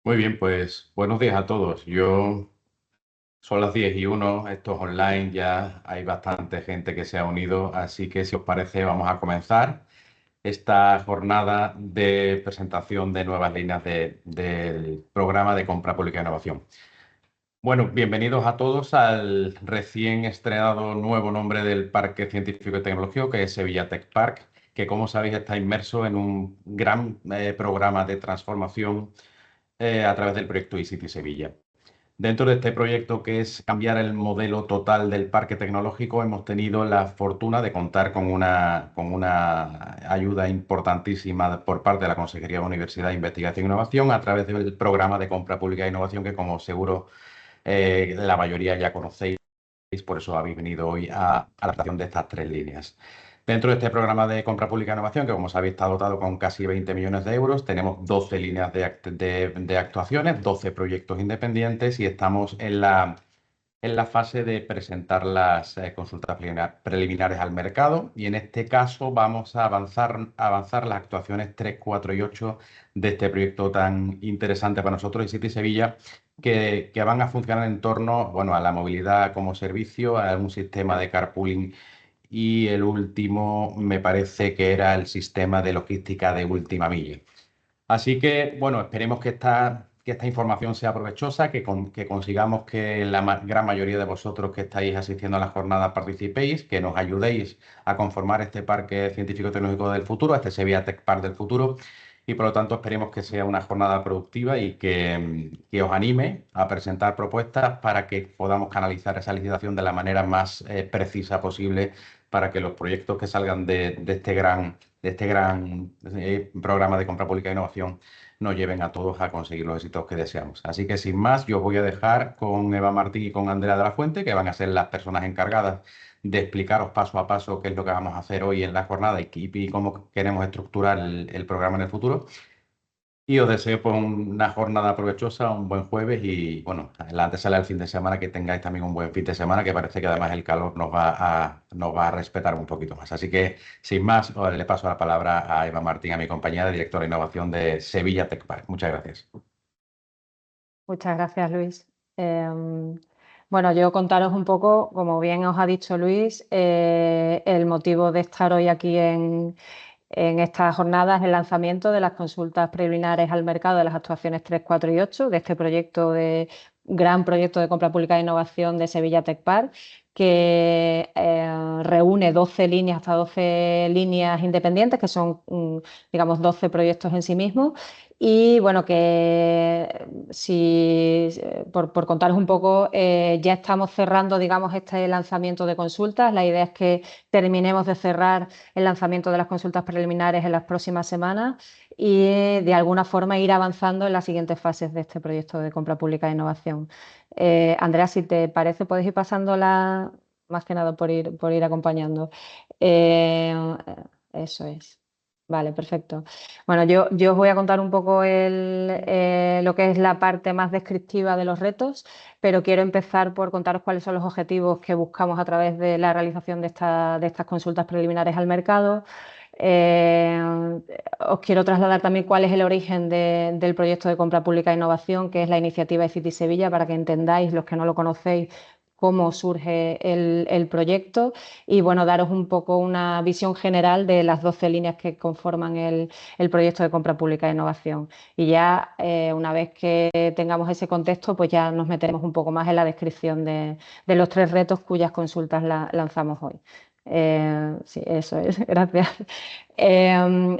Muy bien, pues buenos días a todos. Son las 10:01, esto es online, ya hay bastante gente que se ha unido, así que si os parece vamos a comenzar esta jornada de presentación de nuevas líneas del programa de compra pública e innovación. Bueno, bienvenidos a todos al recién estrenado nuevo nombre del Parque Científico y Tecnológico, que es Sevilla Tech Park, que como sabéis está inmerso en un gran programa de transformación a través del proyecto eCity Sevilla. Dentro de este proyecto, que es cambiar el modelo total del parque tecnológico, hemos tenido la fortuna de contar con una ayuda importantísima por parte de la Consejería de Universidad, Investigación e Innovación a través del programa de compra pública e innovación, que como seguro la mayoría ya conocéis, por eso habéis venido hoy a la presentación de estas tres líneas. Dentro de este programa de compra pública e innovación, que como sabéis está dotado con casi 20 millones de euros, tenemos 12 líneas de actuaciones, 12 proyectos independientes y estamos en la fase de presentar las consultas preliminares al mercado, y en este caso vamos a avanzar las actuaciones 3, 4 y 8 de este proyecto tan interesante para nosotros, City Sevilla, que van a funcionar en torno, bueno, a la movilidad como servicio, a un sistema de carpooling, y el último me parece que era el sistema de logística de última milla. Así que, bueno, esperemos que esta información sea provechosa, que consigamos que la gran mayoría de vosotros que estáis asistiendo a la jornada participéis, que nos ayudéis a conformar este parque científico-tecnológico del futuro, este Sevilla Tech Park del futuro, y por lo tanto esperemos que sea una jornada productiva y que os anime a presentar propuestas para que podamos canalizar esa licitación de la manera más precisa posible, para que los proyectos que salgan de este gran programa de compra pública e innovación nos lleven a todos a conseguir los éxitos que deseamos. Así que sin más, yo os voy a dejar con Eva Martín y con Andrea de la Fuente, que van a ser las personas encargadas de explicaros paso a paso qué es lo que vamos a hacer hoy en la jornada y cómo queremos estructurar el programa en el futuro. Y os deseo pues una jornada provechosa, un buen jueves y, bueno, la antesala del fin de semana, que tengáis también un buen fin de semana, que parece que además el calor nos va a respetar un poquito más. Así que, sin más, le paso la palabra a Eva Martín, a mi compañera, directora de innovación de Sevilla Tech Park. Muchas gracias. Muchas gracias, Luis. Em, bueno, yo contaros un poco, como bien os ha dicho Luis, el motivo de estar hoy aquí en estas jornadas, el lanzamiento de las consultas preliminares al mercado de las actuaciones 3, 4 y 8 de este gran proyecto de compra pública e innovación de Sevilla Tech Park, que reúne 12 líneas, hasta 12 líneas independientes, que son, digamos, 12 proyectos en sí mismos. Y bueno, que si, por contaros un poco, ya estamos cerrando, digamos, este lanzamiento de consultas. La idea es que terminemos de cerrar el lanzamiento de las consultas preliminares en las próximas semanas y de alguna forma ir avanzando en las siguientes fases de este proyecto de compra pública e innovación. Andrea, si te parece, puedes ir pasándola, más que nada por ir acompañando. Eh, Eso es. Vale, perfecto. Bueno, yo os voy a contar un poco lo que es la parte más descriptiva de los retos, pero quiero empezar por contaros cuáles son los objetivos que buscamos a través de la realización de estas consultas preliminares al mercado. Eh, Os quiero trasladar también cuál es el origen del proyecto de compra pública e innovación, que es la iniciativa City Sevilla, para que entendáis, los que no lo conocéis, cómo surge el proyecto y, bueno, daros un poco una visión general de las 12 líneas que conforman el proyecto de compra pública e innovación. Y ya, una vez que tengamos ese contexto, pues ya nos meteremos un poco más en la descripción de los tres retos cuyas consultas lanzamos hoy. Sí, eso es, gracias.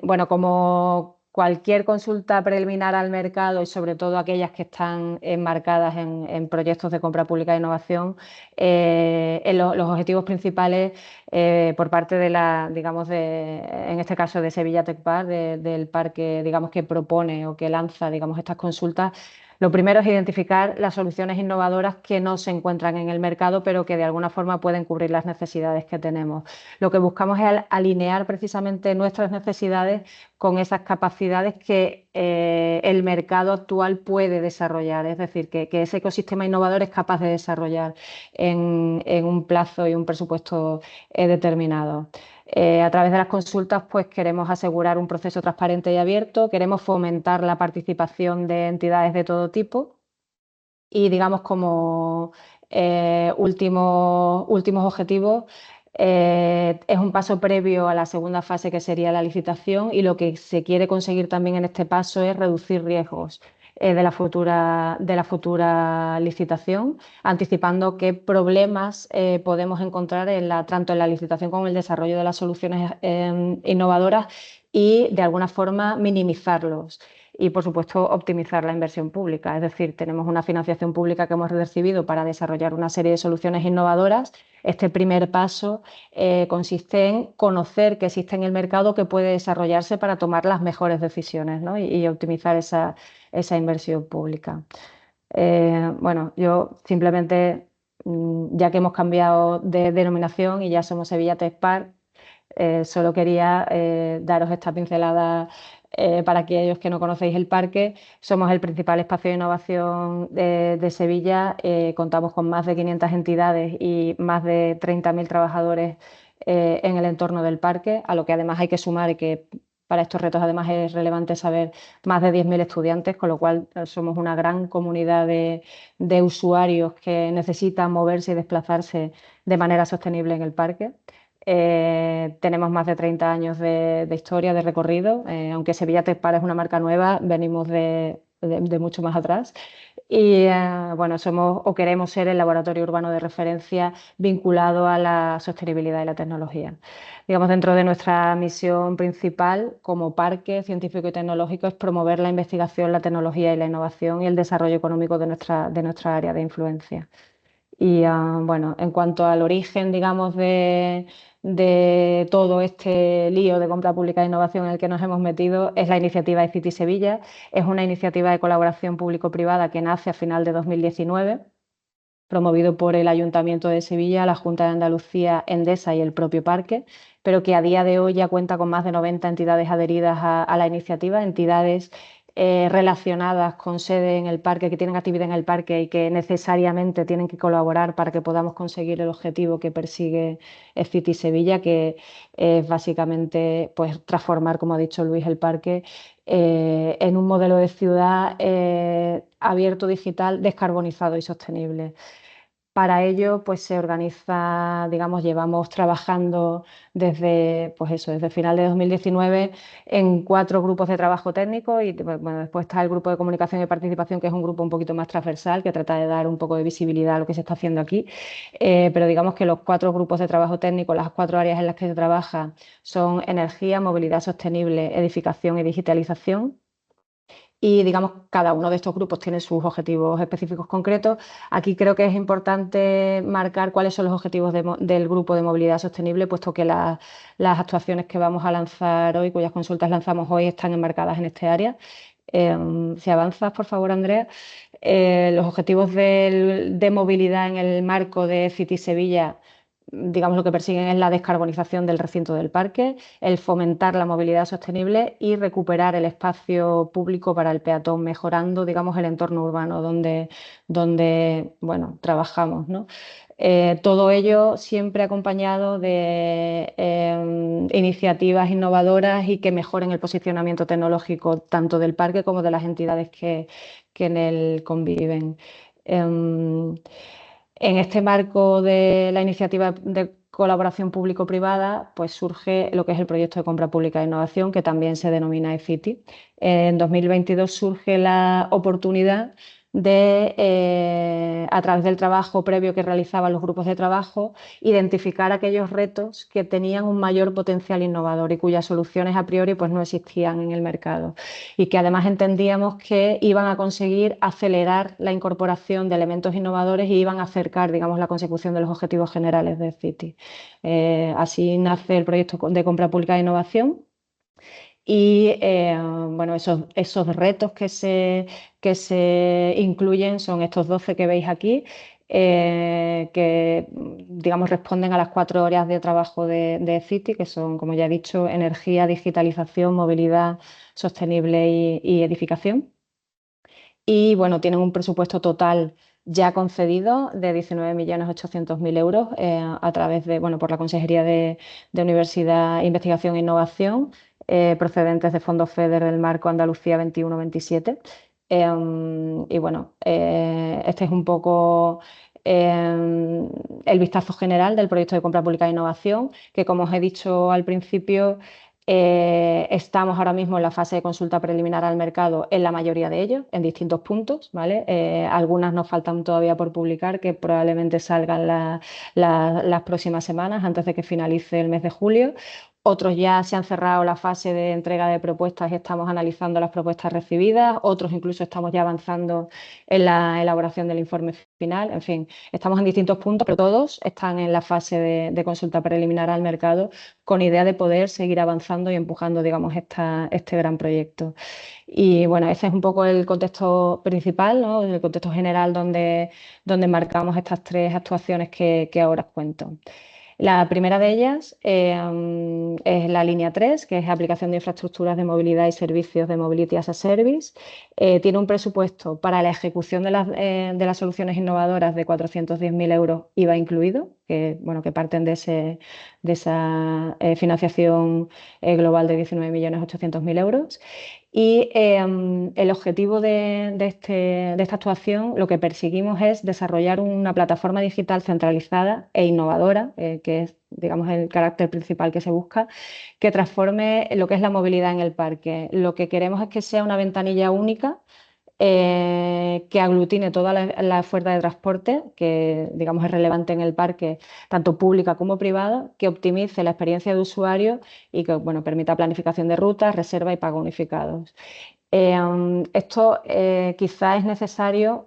Bueno, como cualquier consulta preliminar al mercado y sobre todo aquellas que están enmarcadas en proyectos de compra pública e innovación, los objetivos principales por parte de digamos, en este caso de Sevilla Tech Park, del parque, digamos, que propone o que lanza, digamos, estas consultas. Lo primero es identificar las soluciones innovadoras que no se encuentran en el mercado, pero que de alguna forma pueden cubrir las necesidades que tenemos. Lo que buscamos es alinear precisamente nuestras necesidades con esas capacidades que el mercado actual puede desarrollar, es decir, que ese ecosistema innovador es capaz de desarrollar en un plazo y un presupuesto determinado. A través de las consultas, pues queremos asegurar un proceso transparente y abierto, queremos fomentar la participación de entidades de todo tipo y, digamos, como últimos objetivos, es un paso previo a la segunda fase, que sería la licitación, y lo que se quiere conseguir también en este paso es reducir riesgos de la futura licitación, anticipando qué problemas podemos encontrar tanto en la licitación como en el desarrollo de las soluciones innovadoras, y de alguna forma minimizarlos. Y, por supuesto, optimizar la inversión pública. Es decir, tenemos una financiación pública que hemos recibido para desarrollar una serie de soluciones innovadoras. Este primer paso consiste en conocer qué existe en el mercado que puede desarrollarse para tomar las mejores decisiones, ¿no? y optimizar esa inversión pública. Bueno, yo simplemente, ya que hemos cambiado de denominación y ya somos Sevilla Tech Park, solo quería daros esta pincelada para aquellos que no conocéis el parque. Somos el principal espacio de innovación de Sevilla, contamos con más de 500 entidades y más de 30.000 trabajadores en el entorno del parque, a lo que además hay que sumar, y que para estos retos además es relevante saber, más de 10.000 estudiantes, con lo cual somos una gran comunidad de usuarios que necesitan moverse y desplazarse de manera sostenible en el parque. Tenemos más de 30 años de historia, de recorrido. Aunque Sevilla Tech Park es una marca nueva, venimos de mucho más atrás. Y bueno, somos o queremos ser el laboratorio urbano de referencia vinculado a la sostenibilidad y la tecnología. Digamos, dentro de nuestra misión principal como parque científico y tecnológico es promover la investigación, la tecnología y la innovación y el desarrollo económico de nuestra área de influencia. Y bueno, en cuanto al origen, digamos, de todo este lío de compra pública e innovación en el que nos hemos metido, es la iniciativa eCity Sevilla. Es una iniciativa de colaboración público-privada que nace a final de 2019, promovido por el Ayuntamiento de Sevilla, la Junta de Andalucía, Endesa y el propio parque, pero que a día de hoy ya cuenta con más de 90 entidades adheridas a la iniciativa, entidades relacionadas con sede en el parque, que tienen actividad en el parque y que necesariamente tienen que colaborar para que podamos conseguir el objetivo que persigue City Sevilla, que es básicamente, pues, transformar, como ha dicho Luis, el parque en un modelo de ciudad abierto, digital, descarbonizado y sostenible. Para ello, pues se organiza, digamos, llevamos trabajando desde, pues eso, desde final de 2019 en 4 grupos de trabajo técnico, y bueno, después está el grupo de comunicación y participación, que es un grupo un poquito más transversal, que trata de dar un poco de visibilidad a lo que se está haciendo aquí. Pero digamos que los 4 grupos de trabajo técnico, las 4 áreas en las que se trabaja, son energía, movilidad sostenible, edificación y digitalización. Y, digamos, cada uno de estos grupos tiene sus objetivos específicos concretos. Aquí creo que es importante marcar cuáles son los objetivos del grupo de movilidad sostenible, puesto que las actuaciones que vamos a lanzar hoy, cuyas consultas lanzamos hoy, están enmarcadas en este área. Si avanzas, por favor, Andrea. Los objetivos de movilidad en el marco de City Sevilla, digamos, lo que persiguen es la descarbonización del recinto del parque, el fomentar la movilidad sostenible y recuperar el espacio público para el peatón, mejorando, digamos, el entorno urbano donde bueno, trabajamos, ¿no? Todo ello siempre acompañado de iniciativas innovadoras y que mejoren el posicionamiento tecnológico tanto del parque como de las entidades que en él conviven. En este marco de la iniciativa de colaboración público-privada, pues surge lo que es el proyecto de compra pública e innovación, que también se denomina eCity. En 2022 surge la oportunidad de, a través del trabajo previo que realizaban los grupos de trabajo, identificar aquellos retos que tenían un mayor potencial innovador y cuyas soluciones a priori, pues, no existían en el mercado, y que además entendíamos que iban a conseguir acelerar la incorporación de elementos innovadores y iban a acercar, digamos, la consecución de los objetivos generales de City. Así nace el proyecto de compra pública de innovación. Y bueno, esos retos que se incluyen son estos 12 que veis aquí. que, digamos, responden a las 4 áreas de trabajo de Citi, que son, como ya he dicho, energía, digitalización, movilidad sostenible y edificación. Y bueno, tienen un presupuesto total ya concedido de 19.800.000 euros a través de, bueno, por la Consejería de Universidad, Investigación e Innovación, procedentes de fondos FEDER del Marco Andalucía 21-27. Y bueno, este es un poco el vistazo general del proyecto de compra pública de innovación, que como os he dicho al principio, estamos ahora mismo en la fase de consulta preliminar al mercado en la mayoría de ellos, en distintos puntos, ¿vale? Algunas nos faltan todavía por publicar, que probablemente salgan las próximas semanas, antes de que finalice el mes de julio. Otros ya se han cerrado la fase de entrega de propuestas y estamos analizando las propuestas recibidas. Otros incluso estamos ya avanzando en la elaboración del informe final. En fin, estamos en distintos puntos, pero todos están en la fase de consulta preliminar al mercado, con idea de poder seguir avanzando y empujando, digamos, este gran proyecto. Y bueno, ese es un poco el contexto principal, ¿no? El contexto general donde marcamos estas 3 actuaciones que ahora os cuento. La primera de ellas es la línea 3, que es aplicación de infraestructuras de movilidad y servicios de Mobility as a Service. Tiene un presupuesto para la ejecución de las soluciones innovadoras de 410.000 euros, IVA incluido, que, bueno, que parten de esa financiación global de 19.800.000 euros. Y el objetivo de esta actuación, lo que perseguimos es desarrollar una plataforma digital centralizada e innovadora, que es, digamos, el carácter principal que se busca, que transforme lo que es la movilidad en el parque. Lo que queremos es que sea una ventanilla única que aglutine toda la oferta de transporte que, digamos, es relevante en el parque, tanto pública como privada, que optimice la experiencia de usuario y que, bueno, permita planificación de rutas, reserva y pago unificados. Esto quizá es necesario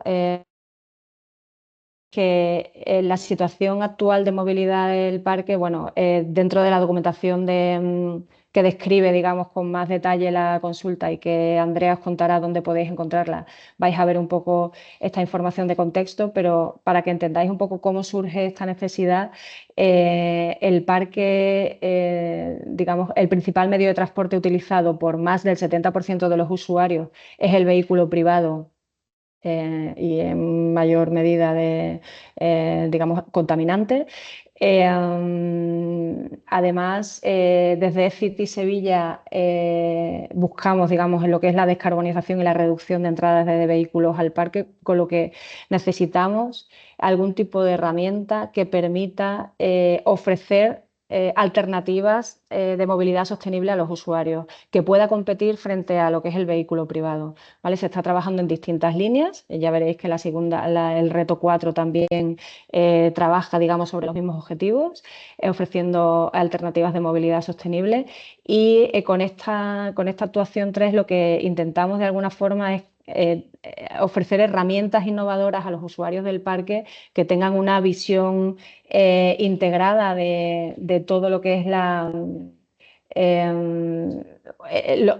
que la situación actual de movilidad del parque, bueno, dentro de la documentación que describe, digamos, con más detalle la consulta y que Andrea os contará dónde podéis encontrarla, vais a ver un poco esta información de contexto, pero para que entendáis un poco cómo surge esta necesidad, el parque, digamos, el principal medio de transporte utilizado por más del 70% de los usuarios es el vehículo privado, y en mayor medida digamos, contaminante. Además, desde City Sevilla buscamos, digamos, en lo que es la descarbonización y la reducción de entradas de vehículos al parque, con lo que necesitamos algún tipo de herramienta que permita ofrecer alternativas de movilidad sostenible a los usuarios, que pueda competir frente a lo que es el vehículo privado. ¿Vale? Se está trabajando en distintas líneas. Ya veréis que el reto 4 también trabaja, digamos, sobre los mismos objetivos, ofreciendo alternativas de movilidad sostenible. Y con esta actuación 3 lo que intentamos de alguna forma es ofrecer herramientas innovadoras a los usuarios del parque que tengan una visión integrada de todo lo que es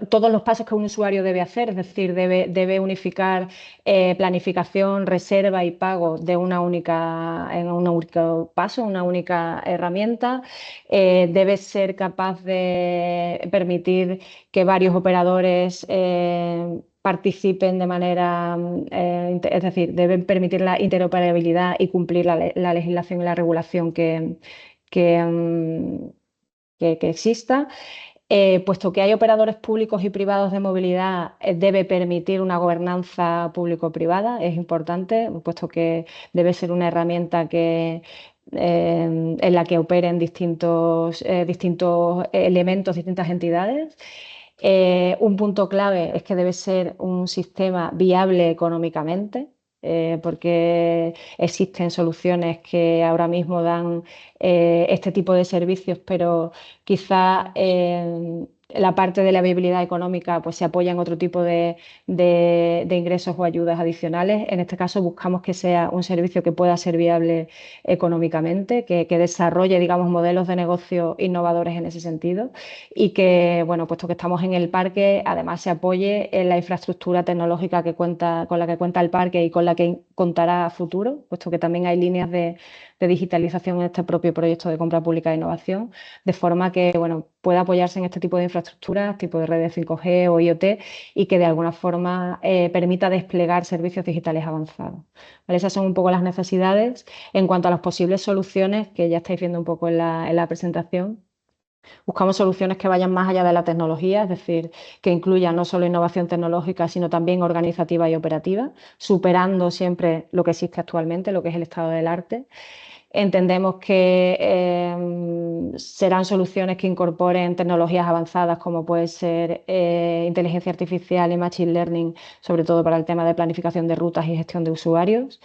todos los pasos que un usuario debe hacer, es decir, debe unificar planificación, reserva y pago en un único paso, una única herramienta. Debe ser capaz de permitir que varios operadores participen de manera, es decir, deben permitir la interoperabilidad y cumplir la legislación y la regulación que, mm, que exista. Puesto que hay operadores públicos y privados de movilidad, debe permitir una gobernanza público-privada, es importante, puesto que debe ser una herramienta en la que operen distintos elementos, distintas entidades. Un punto clave es que debe ser un sistema viable económicamente, porque existen soluciones que ahora mismo dan este tipo de servicios, pero quizá la parte de la viabilidad económica pues, se apoya en otro tipo de ingresos o ayudas adicionales. En este caso buscamos que sea un servicio que pueda ser viable económicamente, que desarrolle, digamos, modelos de negocio innovadores en ese sentido y que, bueno, puesto que estamos en el parque, además se apoye en la infraestructura tecnológica con la que cuenta el parque y con la que contará a futuro, puesto que también hay líneas de digitalización en este propio proyecto de compra pública e innovación, de forma que bueno, pueda apoyarse en este tipo de infraestructuras, tipo de redes 5G o IoT, y que de alguna forma permita desplegar servicios digitales avanzados. ¿Vale? Esas son un poco las necesidades. En cuanto a las posibles soluciones, que ya estáis viendo un poco en la presentación, buscamos soluciones que vayan más allá de la tecnología, es decir, que incluyan no solo innovación tecnológica, sino también organizativa y operativa, superando siempre lo que existe actualmente, lo que es el estado del arte. Entendemos que serán soluciones que incorporen tecnologías avanzadas como puede ser inteligencia artificial y machine learning, sobre todo para el tema de planificación de rutas y gestión de usuarios.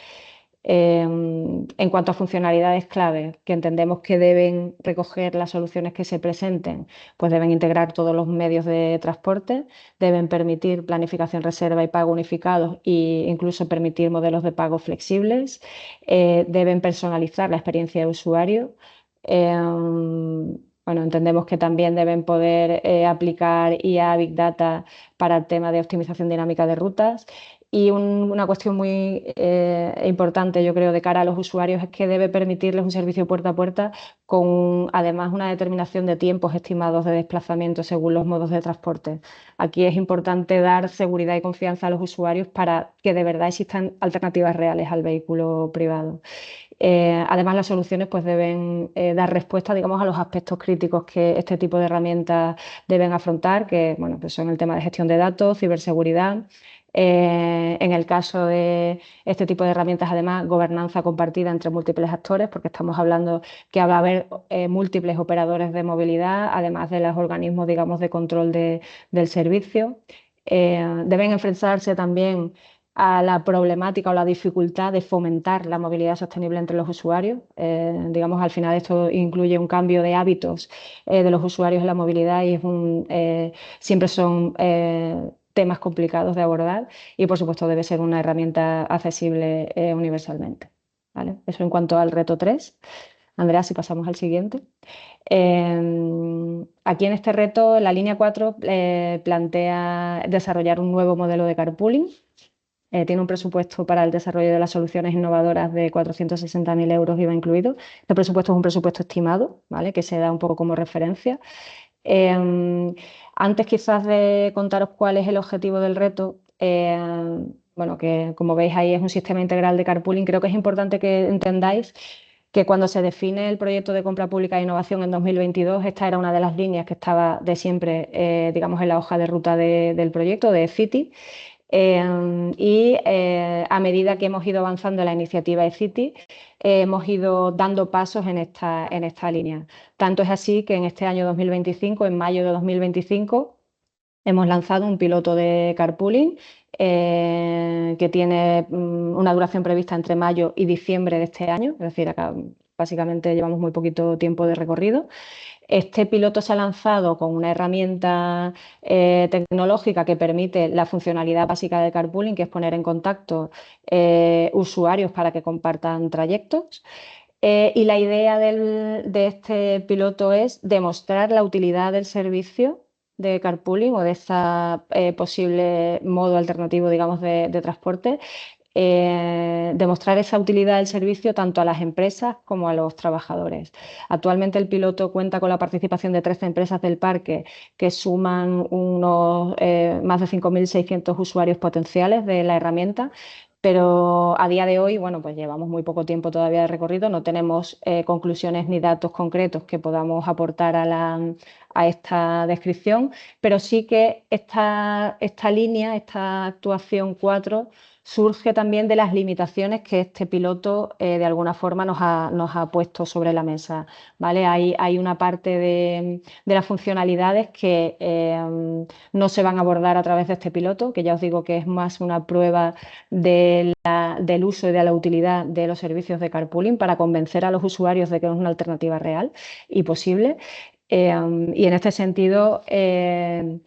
En cuanto a funcionalidades clave que entendemos que deben recoger las soluciones que se presenten, pues deben integrar todos los medios de transporte, deben permitir planificación, reserva y pago unificados e incluso permitir modelos de pago flexibles, deben personalizar la experiencia de usuario. Bueno, entendemos que también deben poder aplicar IA Big Data para el tema de optimización dinámica de rutas. Y una cuestión muy importante, yo creo, de cara a los usuarios es que debe permitirles un servicio puerta a puerta con además una determinación de tiempos estimados de desplazamiento según los modos de transporte. Aquí es importante dar seguridad y confianza a los usuarios para que de verdad existan alternativas reales al vehículo privado. Además, las soluciones pues, deben dar respuesta, digamos, a los aspectos críticos que este tipo de herramientas deben afrontar, que bueno, pues son el tema de gestión de datos, ciberseguridad. En el caso de este tipo de herramientas, además, gobernanza compartida entre múltiples actores, porque estamos hablando que va a haber múltiples operadores de movilidad, además de los organismos, digamos, de control del servicio. Deben enfrentarse también a la problemática o la dificultad de fomentar la movilidad sostenible entre los usuarios. Digamos, al final esto incluye un cambio de hábitos de los usuarios en la movilidad y siempre son temas complicados de abordar y, por supuesto, debe ser una herramienta accesible universalmente. ¿Vale? Eso en cuanto al reto 3. Andrea, si pasamos al siguiente. Aquí en este reto, la línea 4 plantea desarrollar un nuevo modelo de carpooling. Tiene un presupuesto para el desarrollo de las soluciones innovadoras de 460.000 euros, IVA incluido. Este presupuesto es un presupuesto estimado, ¿vale? Que se da un poco como referencia. Antes quizás de contaros cuál es el objetivo del reto, bueno, que como veis ahí es un sistema integral de carpooling, creo que es importante que entendáis que cuando se define el proyecto de compra pública e innovación en 2022, esta era una de las líneas que estaba de siempre, digamos, en la hoja de ruta del proyecto de City. A medida que hemos ido avanzando en la iniciativa eCity, hemos ido dando pasos en esta línea. Tanto es así que en este año 2025, en mayo de 2025, hemos lanzado un piloto de carpooling que tiene una duración prevista entre mayo y diciembre de este año, es decir, acá básicamente llevamos muy poquito tiempo de recorrido. Este piloto se ha lanzado con una herramienta tecnológica que permite la funcionalidad básica de carpooling, que es poner en contacto usuarios para que compartan trayectos. Y la idea de este piloto es demostrar la utilidad del servicio de carpooling o de este posible modo alternativo, digamos, de transporte, demostrar esa utilidad del servicio tanto a las empresas como a los trabajadores. Actualmente el piloto cuenta con la participación de 13 empresas del parque que suman unos más de 5.600 usuarios potenciales de la herramienta. Pero a día de hoy, bueno, pues llevamos muy poco tiempo todavía de recorrido, no tenemos conclusiones ni datos concretos que podamos aportar a esta descripción, pero sí que esta línea, esta actuación 4, surge también de las limitaciones que este piloto de alguna forma nos ha puesto sobre la mesa, ¿vale? Hay una parte de las funcionalidades que no se van a abordar a través de este piloto, que ya os digo que es más una prueba del uso y de la utilidad de los servicios de carpooling para convencer a los usuarios de que es una alternativa real y posible. Y en este sentido, el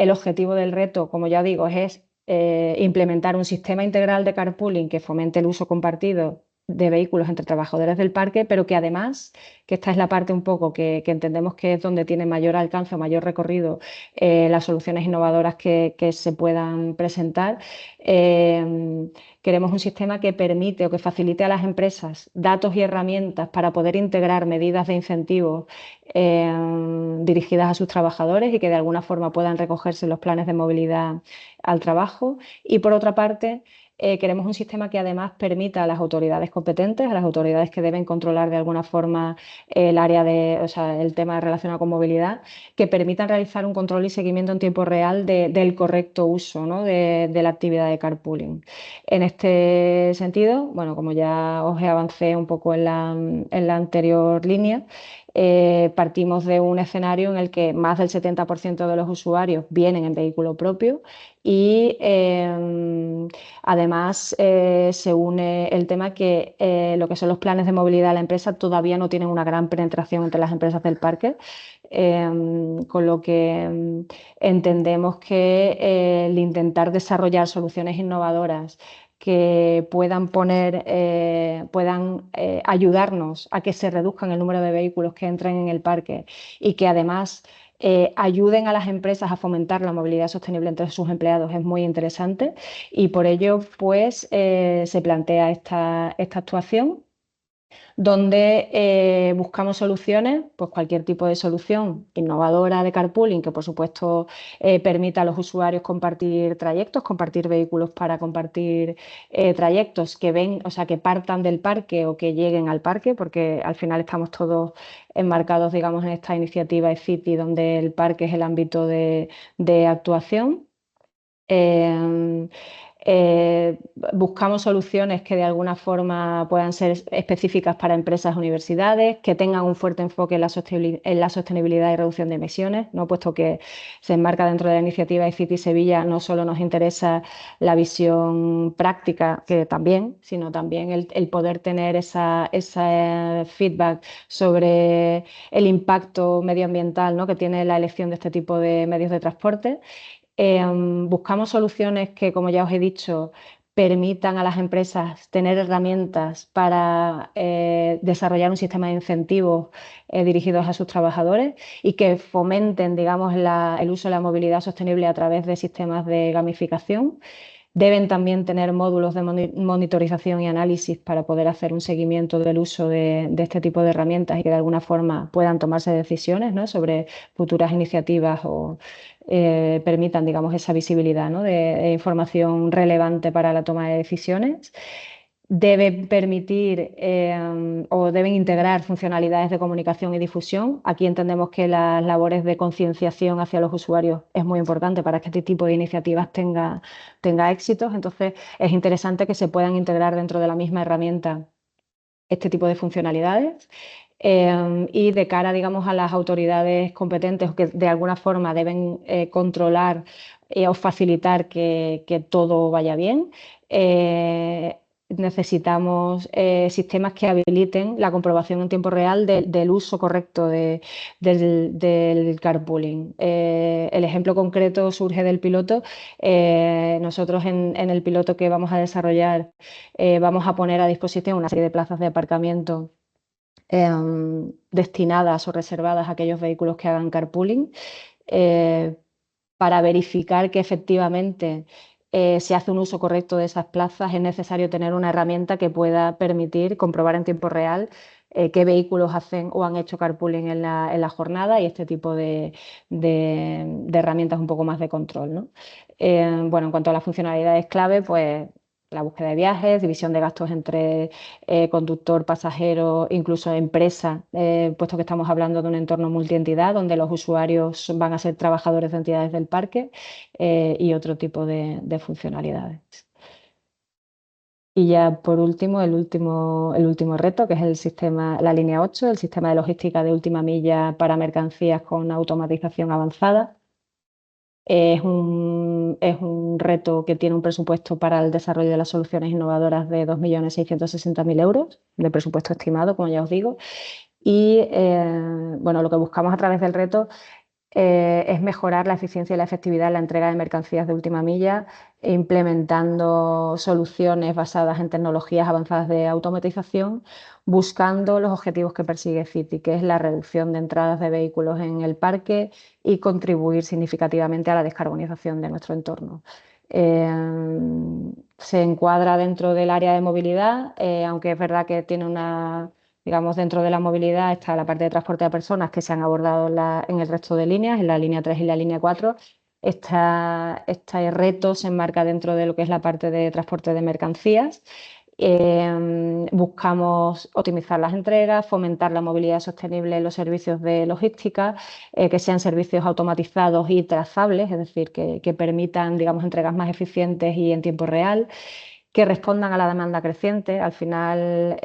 objetivo del reto, como ya digo, es implementar un sistema integral de carpooling que fomente el uso compartido de vehículos entre trabajadores del parque, pero que además que esta es la parte un poco que entendemos que es donde tiene mayor alcance o mayor recorrido las soluciones innovadoras que se puedan presentar. Queremos un sistema que permite o que facilite a las empresas datos y herramientas para poder integrar medidas de incentivos dirigidas a sus trabajadores y que de alguna forma puedan recogerse en los planes de movilidad al trabajo. Y por otra parte, queremos un sistema que además permita a las autoridades competentes, a las autoridades que deben controlar de alguna forma el área o sea, el tema relacionado con movilidad, que permitan realizar un control y seguimiento en tiempo real del correcto uso, ¿no?, de la actividad de carpooling. En este sentido, bueno, como ya os avancé un poco en la anterior línea, partimos de un escenario en el que más del 70% de los usuarios vienen en vehículo propio y además se une el tema que lo que son los planes de movilidad de la empresa todavía no tienen una gran penetración entre las empresas del parque, con lo que entendemos que el intentar desarrollar soluciones innovadoras que puedan ayudarnos a que se reduzcan el número de vehículos que entren en el parque y que además ayuden a las empresas a fomentar la movilidad sostenible entre sus empleados es muy interesante y por ello pues se plantea esta actuación donde buscamos soluciones, pues cualquier tipo de solución innovadora de carpooling que por supuesto permita a los usuarios compartir trayectos, compartir vehículos para compartir trayectos o sea, que partan del parque o que lleguen al parque, porque al final estamos todos enmarcados, digamos, en esta iniciativa eCity, donde el parque es el ámbito de actuación. Eh, Buscamos soluciones que de alguna forma puedan ser específicas para empresas o universidades, que tengan un fuerte enfoque en la sostenibilidad y reducción de emisiones, ¿no? Puesto que se enmarca dentro de la iniciativa eCity Sevilla, no solo nos interesa la visión práctica, que también, sino también el poder tener esa feedback sobre el impacto medioambiental, ¿no?, que tiene la elección de este tipo de medios de transporte. Buscamos soluciones que, como ya os he dicho, permitan a las empresas tener herramientas para desarrollar un sistema de incentivos dirigidos a sus trabajadores y que fomenten, digamos, el uso de la movilidad sostenible a través de sistemas de gamificación. Deben también tener módulos de monitorización y análisis para poder hacer un seguimiento del uso de este tipo de herramientas y que de alguna forma puedan tomarse decisiones, ¿no?, sobre futuras iniciativas o permitan, digamos, esa visibilidad, ¿no?, de información relevante para la toma de decisiones. Deben permitir o deben integrar funcionalidades de comunicación y difusión. Aquí entendemos que las labores de concienciación hacia los usuarios es muy importante para que este tipo de iniciativas tenga éxitos. Entonces, es interesante que se puedan integrar dentro de la misma herramienta este tipo de funcionalidades. Y de cara, digamos, a las autoridades competentes que de alguna forma deben controlar o facilitar que todo vaya bien, necesitamos sistemas que habiliten la comprobación en tiempo real del uso correcto del carpooling. El ejemplo concreto surge del piloto. Nosotros en el piloto que vamos a desarrollar vamos a poner a disposición una serie de plazas de aparcamiento destinadas o reservadas a aquellos vehículos que hagan carpooling para verificar que efectivamente se hace un uso correcto de esas plazas. Es necesario tener una herramienta que pueda permitir comprobar en tiempo real qué vehículos hacen o han hecho carpooling en la jornada y este tipo de herramientas un poco más de control, ¿no? Bueno, en cuanto a las funcionalidades clave, pues la búsqueda de viajes, división de gastos entre conductor, pasajero, incluso empresa, puesto que estamos hablando de un entorno multientidad donde los usuarios van a ser trabajadores de entidades del parque y otro tipo de funcionalidades. Y ya por último, el último reto, que es la línea 8, el sistema de logística de última milla para mercancías con automatización avanzada. Es un reto que tiene un presupuesto para el desarrollo de las soluciones innovadoras de 2.660.000 euros de presupuesto estimado, como ya os digo. Y bueno, lo que buscamos a través del reto es mejorar la eficiencia y la efectividad en la entrega de mercancías de última milla, implementando soluciones basadas en tecnologías avanzadas de automatización, buscando los objetivos que persigue City, que es la reducción de entradas de vehículos en el parque y contribuir significativamente a la descarbonización de nuestro entorno. Se encuadra dentro del área de movilidad, aunque es verdad que tiene una, digamos, dentro de la movilidad está la parte de transporte de personas que se han abordado en el resto de líneas, en la línea 3 y la línea 4. Este reto se enmarca dentro de lo que es la parte de transporte de mercancías. Buscamos optimizar las entregas, fomentar la movilidad sostenible en los servicios de logística, que sean servicios automatizados y trazables, es decir, que permitan, digamos, entregas más eficientes y en tiempo real, que respondan a la demanda creciente. Al final,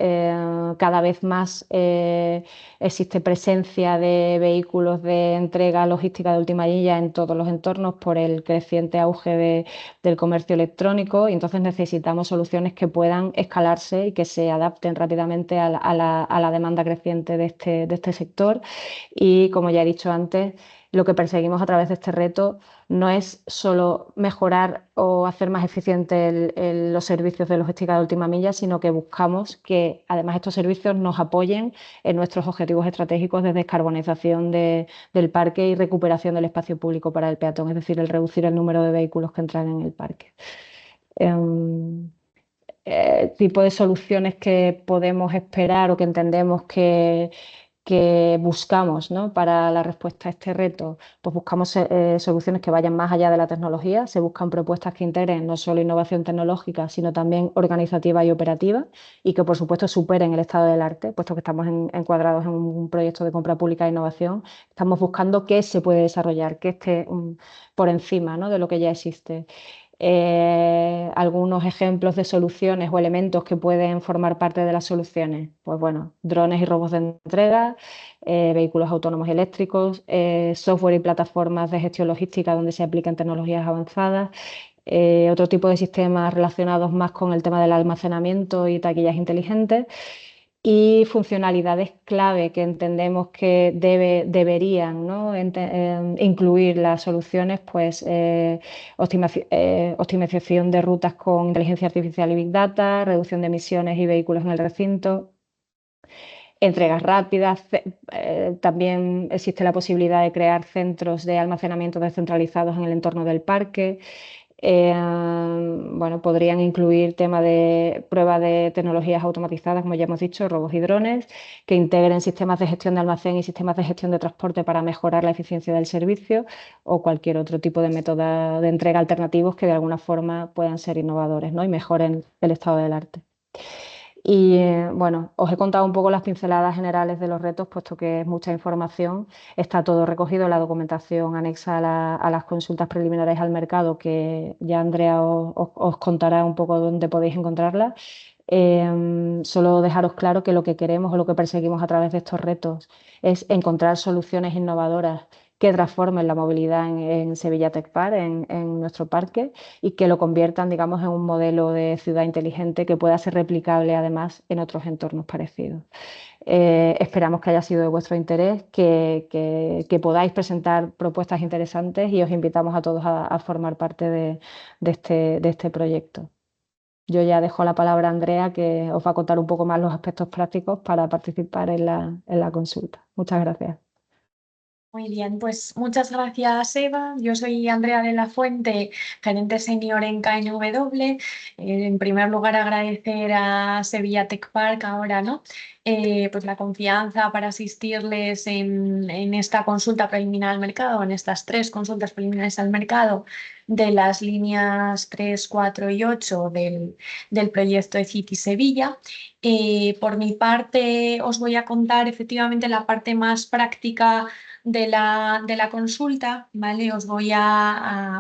cada vez más existe presencia de vehículos de entrega logística de última milla en todos los entornos por el creciente auge del comercio electrónico, y entonces necesitamos soluciones que puedan escalarse y que se adapten rápidamente a la demanda creciente de este sector. Y como ya he dicho antes, lo que perseguimos a través de este reto no es solo mejorar o hacer más eficientes los servicios de logística de última milla, sino que buscamos que además estos servicios nos apoyen en nuestros objetivos estratégicos de descarbonización del parque y recuperación del espacio público para el peatón, es decir, el reducir el número de vehículos que entran en el parque. Tipo de soluciones que podemos esperar o que entendemos que buscamos, ¿no?, para la respuesta a este reto, pues buscamos soluciones que vayan más allá de la tecnología, se buscan propuestas que integren no solo innovación tecnológica, sino también organizativa y operativa, y que por supuesto superen el estado del arte, puesto que estamos encuadrados en un proyecto de compra pública e innovación. Estamos buscando qué se puede desarrollar, que esté por encima, ¿no?, de lo que ya existe. Algunos ejemplos de soluciones o elementos que pueden formar parte de las soluciones, pues bueno, drones y robots de entrega, vehículos autónomos eléctricos, software y plataformas de gestión logística donde se aplican tecnologías avanzadas, otro tipo de sistemas relacionados más con el tema del almacenamiento y taquillas inteligentes, y funcionalidades clave que entendemos que deberían, ¿no?, incluir las soluciones, pues optimización de rutas con inteligencia artificial y Big Data, reducción de emisiones y vehículos en el recinto, entregas rápidas. También existe la posibilidad de crear centros de almacenamiento descentralizados en el entorno del parque. Bueno, podrían incluir tema de prueba de tecnologías automatizadas, como ya hemos dicho, robots y drones, que integren sistemas de gestión de almacén y sistemas de gestión de transporte para mejorar la eficiencia del servicio, o cualquier otro tipo de método de entrega alternativos que de alguna forma puedan ser innovadores, ¿no?, y mejoren el estado del arte. Y bueno, os he contado un poco las pinceladas generales de los retos, puesto que es mucha información. Está todo recogido en la documentación anexa a las consultas preliminares al mercado, que ya Andrea os contará un poco dónde podéis encontrarla. Solo dejaros claro que lo que queremos o lo que perseguimos a través de estos retos es encontrar soluciones innovadoras que transformen la movilidad en Sevilla Tech Park, en nuestro parque, y que lo conviertan, digamos, en un modelo de ciudad inteligente que pueda ser replicable además en otros entornos parecidos. Esperamos que haya sido de vuestro interés, que podáis presentar propuestas interesantes, y os invitamos a todos a formar parte de este proyecto. Yo ya dejo la palabra a Andrea, que os va a contar un poco más los aspectos prácticos para participar en la consulta. Muchas gracias. Muy bien, pues muchas gracias, Eva. Yo soy Andrea de la Fuente, gerente senior en KNW. En primer lugar, agradecer a Sevilla Tech Park ahora, ¿no?, pues la confianza para asistirles en esta consulta preliminar al mercado, en estas 3 consultas preliminares al mercado de las líneas 3, 4 y 8 del proyecto de City Sevilla. Por mi parte, os voy a contar efectivamente la parte más práctica de la consulta, ¿vale? Os voy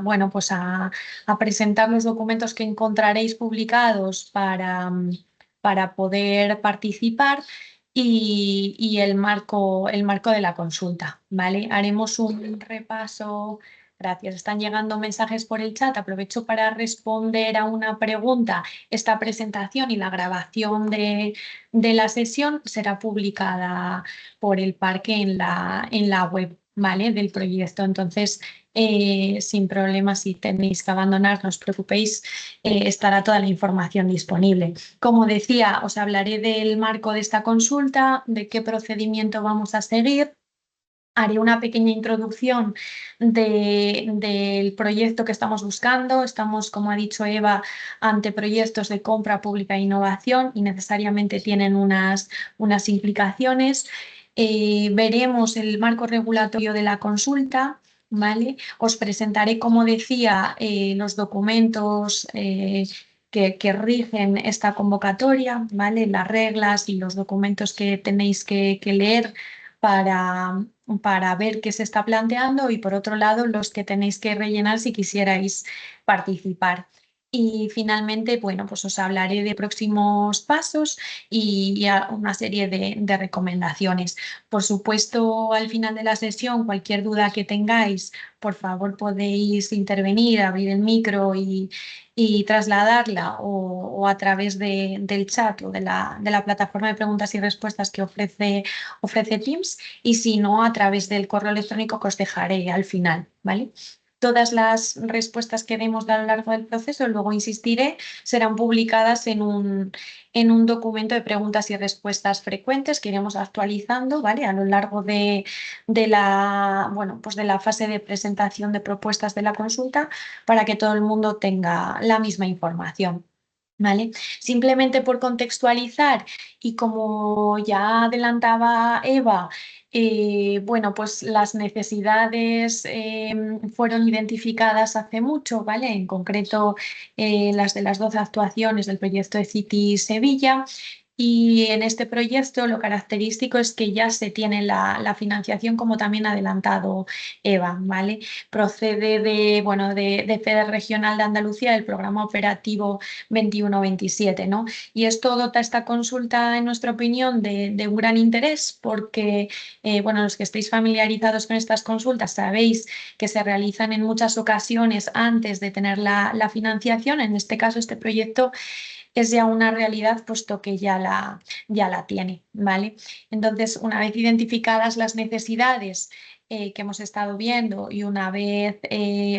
bueno, pues a presentar los documentos que encontraréis publicados para poder participar, y el marco de la consulta, ¿vale? Haremos un repaso. Gracias. Están llegando mensajes por el chat. Aprovecho para responder a una pregunta. Esta presentación y la grabación de la sesión será publicada por el parque en la web ¿vale? Del proyecto. Entonces, sin problema, si tenéis que abandonar, no os preocupéis, estará toda la información disponible. Como decía, os hablaré del marco de esta consulta, de qué procedimiento vamos a seguir. Haré una pequeña introducción del proyecto que estamos buscando. Estamos, como ha dicho Eva, ante proyectos de compra pública e innovación y necesariamente tienen unas implicaciones. Veremos el marco regulatorio de la consulta, ¿vale? Os presentaré, como decía, los documentos que rigen esta convocatoria, ¿vale? Las reglas y los documentos que tenéis que leer para ver qué se está planteando y, por otro lado, los que tenéis que rellenar si quisierais participar. Y finalmente, bueno, pues os hablaré de próximos pasos y una serie de recomendaciones. Por supuesto, al final de la sesión, cualquier duda que tengáis, por favor podéis intervenir, abrir el micro y trasladarla o a través del chat o de la plataforma de preguntas y respuestas que ofrece Teams, y si no, a través del correo electrónico que os dejaré al final, ¿vale? Todas las respuestas que demos a lo largo del proceso, luego insistiré, serán publicadas en un documento de preguntas y respuestas frecuentes que iremos actualizando, ¿vale? A lo largo pues de la fase de presentación de propuestas de la consulta, para que todo el mundo tenga la misma información, ¿vale? Simplemente por contextualizar, y como ya adelantaba Eva, bueno, pues las necesidades fueron identificadas hace mucho, ¿vale? En concreto, las de las 12 actuaciones del proyecto de City Sevilla. Y en este proyecto lo característico es que ya se tiene la financiación, como también ha adelantado Eva, ¿vale? Procede de FEDER Regional de Andalucía, del programa operativo 21-27, ¿no? Y esto dota esta consulta, en nuestra opinión, de un gran interés, porque, bueno, los que estéis familiarizados con estas consultas sabéis que se realizan en muchas ocasiones antes de tener la financiación. En este caso, este proyecto es ya una realidad, puesto que ya la tiene, ¿vale? Entonces, una vez identificadas las necesidades que hemos estado viendo y una vez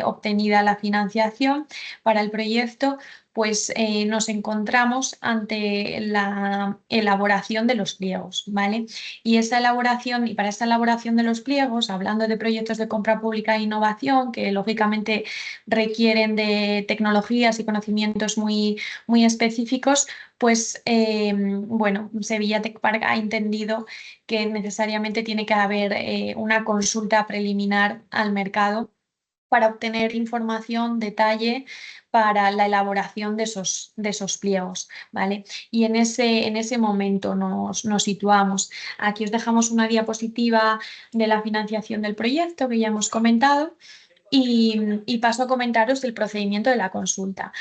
obtenida la financiación para el proyecto, pues nos encontramos ante la elaboración de los pliegos, ¿vale? Y para esa elaboración de los pliegos, hablando de proyectos de compra pública e innovación, que lógicamente requieren de tecnologías y conocimientos muy específicos, pues bueno, Sevilla Tech Park ha entendido que necesariamente tiene que haber una consulta preliminar al mercado para obtener información, detalle para la elaboración de esos pliegos, ¿vale? Y en ese momento nos situamos. Aquí os dejamos una diapositiva de la financiación del proyecto que ya hemos comentado. Y paso a comentaros el procedimiento de la consulta.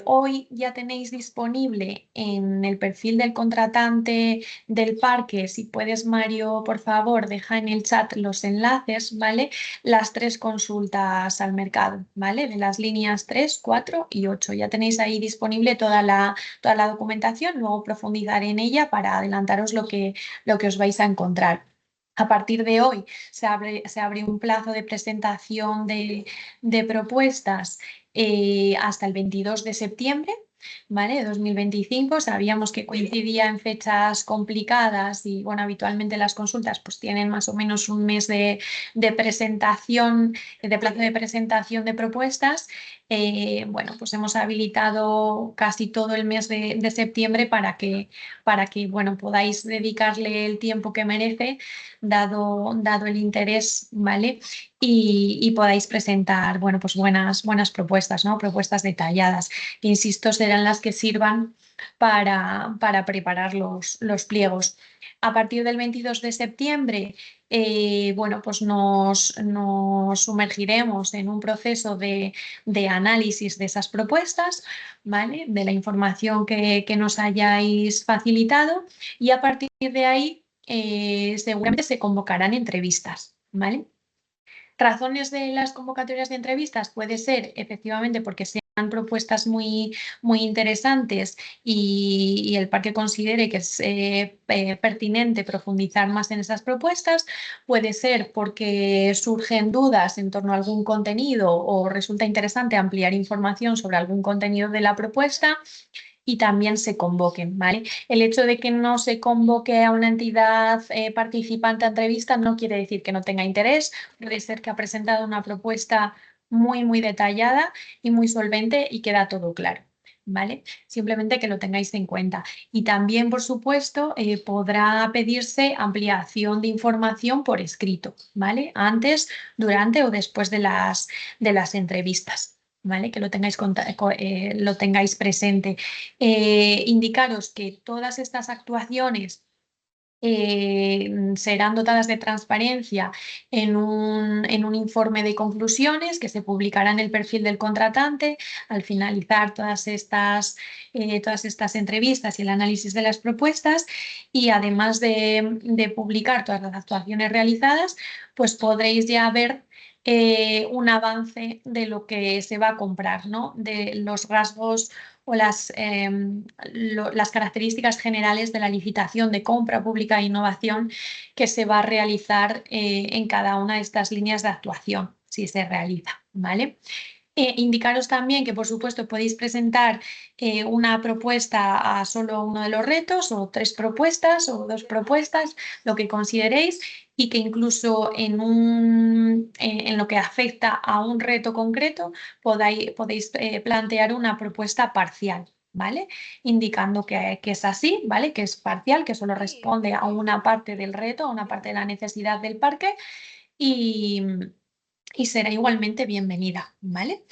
Hoy ya tenéis disponible en el perfil del contratante del parque, si puedes, Mario, por favor, deja en el chat los enlaces, ¿vale? Las 3 consultas al mercado, ¿vale? De las líneas 3, 4 y 8. Ya tenéis ahí disponible toda la documentación, luego profundizaré en ella para adelantaros lo que os vais a encontrar. A partir de hoy se abre un plazo de presentación de propuestas hasta el 22 de septiembre, ¿vale? 2025. Sabíamos que coincidía en fechas complicadas y, bueno, habitualmente las consultas pues tienen más o menos un mes de presentación, de plazo de presentación de propuestas. Bueno, pues hemos habilitado casi todo el mes de septiembre para que, bueno, podáis dedicarle el tiempo que merece, dado el interés, ¿vale? Y podáis presentar, bueno, pues buenas propuestas, ¿no? Propuestas detalladas, que, insisto, serán las que sirvan para preparar los pliegos. A partir del 22 de septiembre, bueno, pues nos sumergiremos en un proceso de análisis de esas propuestas, ¿vale? De la información que nos hayáis facilitado, y a partir de ahí seguramente se convocarán entrevistas, ¿vale? Razones de las convocatorias de entrevistas: puede ser efectivamente porque sea propuestas muy interesantes y el parque considere que es pertinente profundizar más en esas propuestas, puede ser porque surgen dudas en torno a algún contenido o resulta interesante ampliar información sobre algún contenido de la propuesta y también se convoquen, ¿vale? El hecho de que no se convoque a una entidad participante a entrevista no quiere decir que no tenga interés, puede ser que ha presentado una propuesta muy detallada y muy solvente y queda todo claro, ¿vale? Simplemente que lo tengáis en cuenta. Y también, por supuesto, podrá pedirse ampliación de información por escrito, ¿vale? Antes, durante o después de las entrevistas. ¿Vale? Que lo tengáis presente. Indicaros que todas estas actuaciones serán dotadas de transparencia en un informe de conclusiones que se publicará en el perfil del contratante al finalizar todas estas entrevistas y el análisis de las propuestas, y además de publicar todas las actuaciones realizadas, pues podréis ya ver un avance de lo que se va a comprar, ¿no? De los rasgos o las características generales de la licitación de compra pública e innovación que se va a realizar en cada una de estas líneas de actuación, si se realiza, ¿vale? Indicaros también que, por supuesto, podéis presentar una propuesta a solo uno de los retos, o 3 propuestas, o 2 propuestas, lo que consideréis, y que incluso en lo que afecta a un reto concreto podéis plantear una propuesta parcial, ¿vale? Indicando que es así, ¿vale? Que es parcial, que solo responde a una parte del reto, a una parte de la necesidad del parque, y será igualmente bienvenida, ¿vale?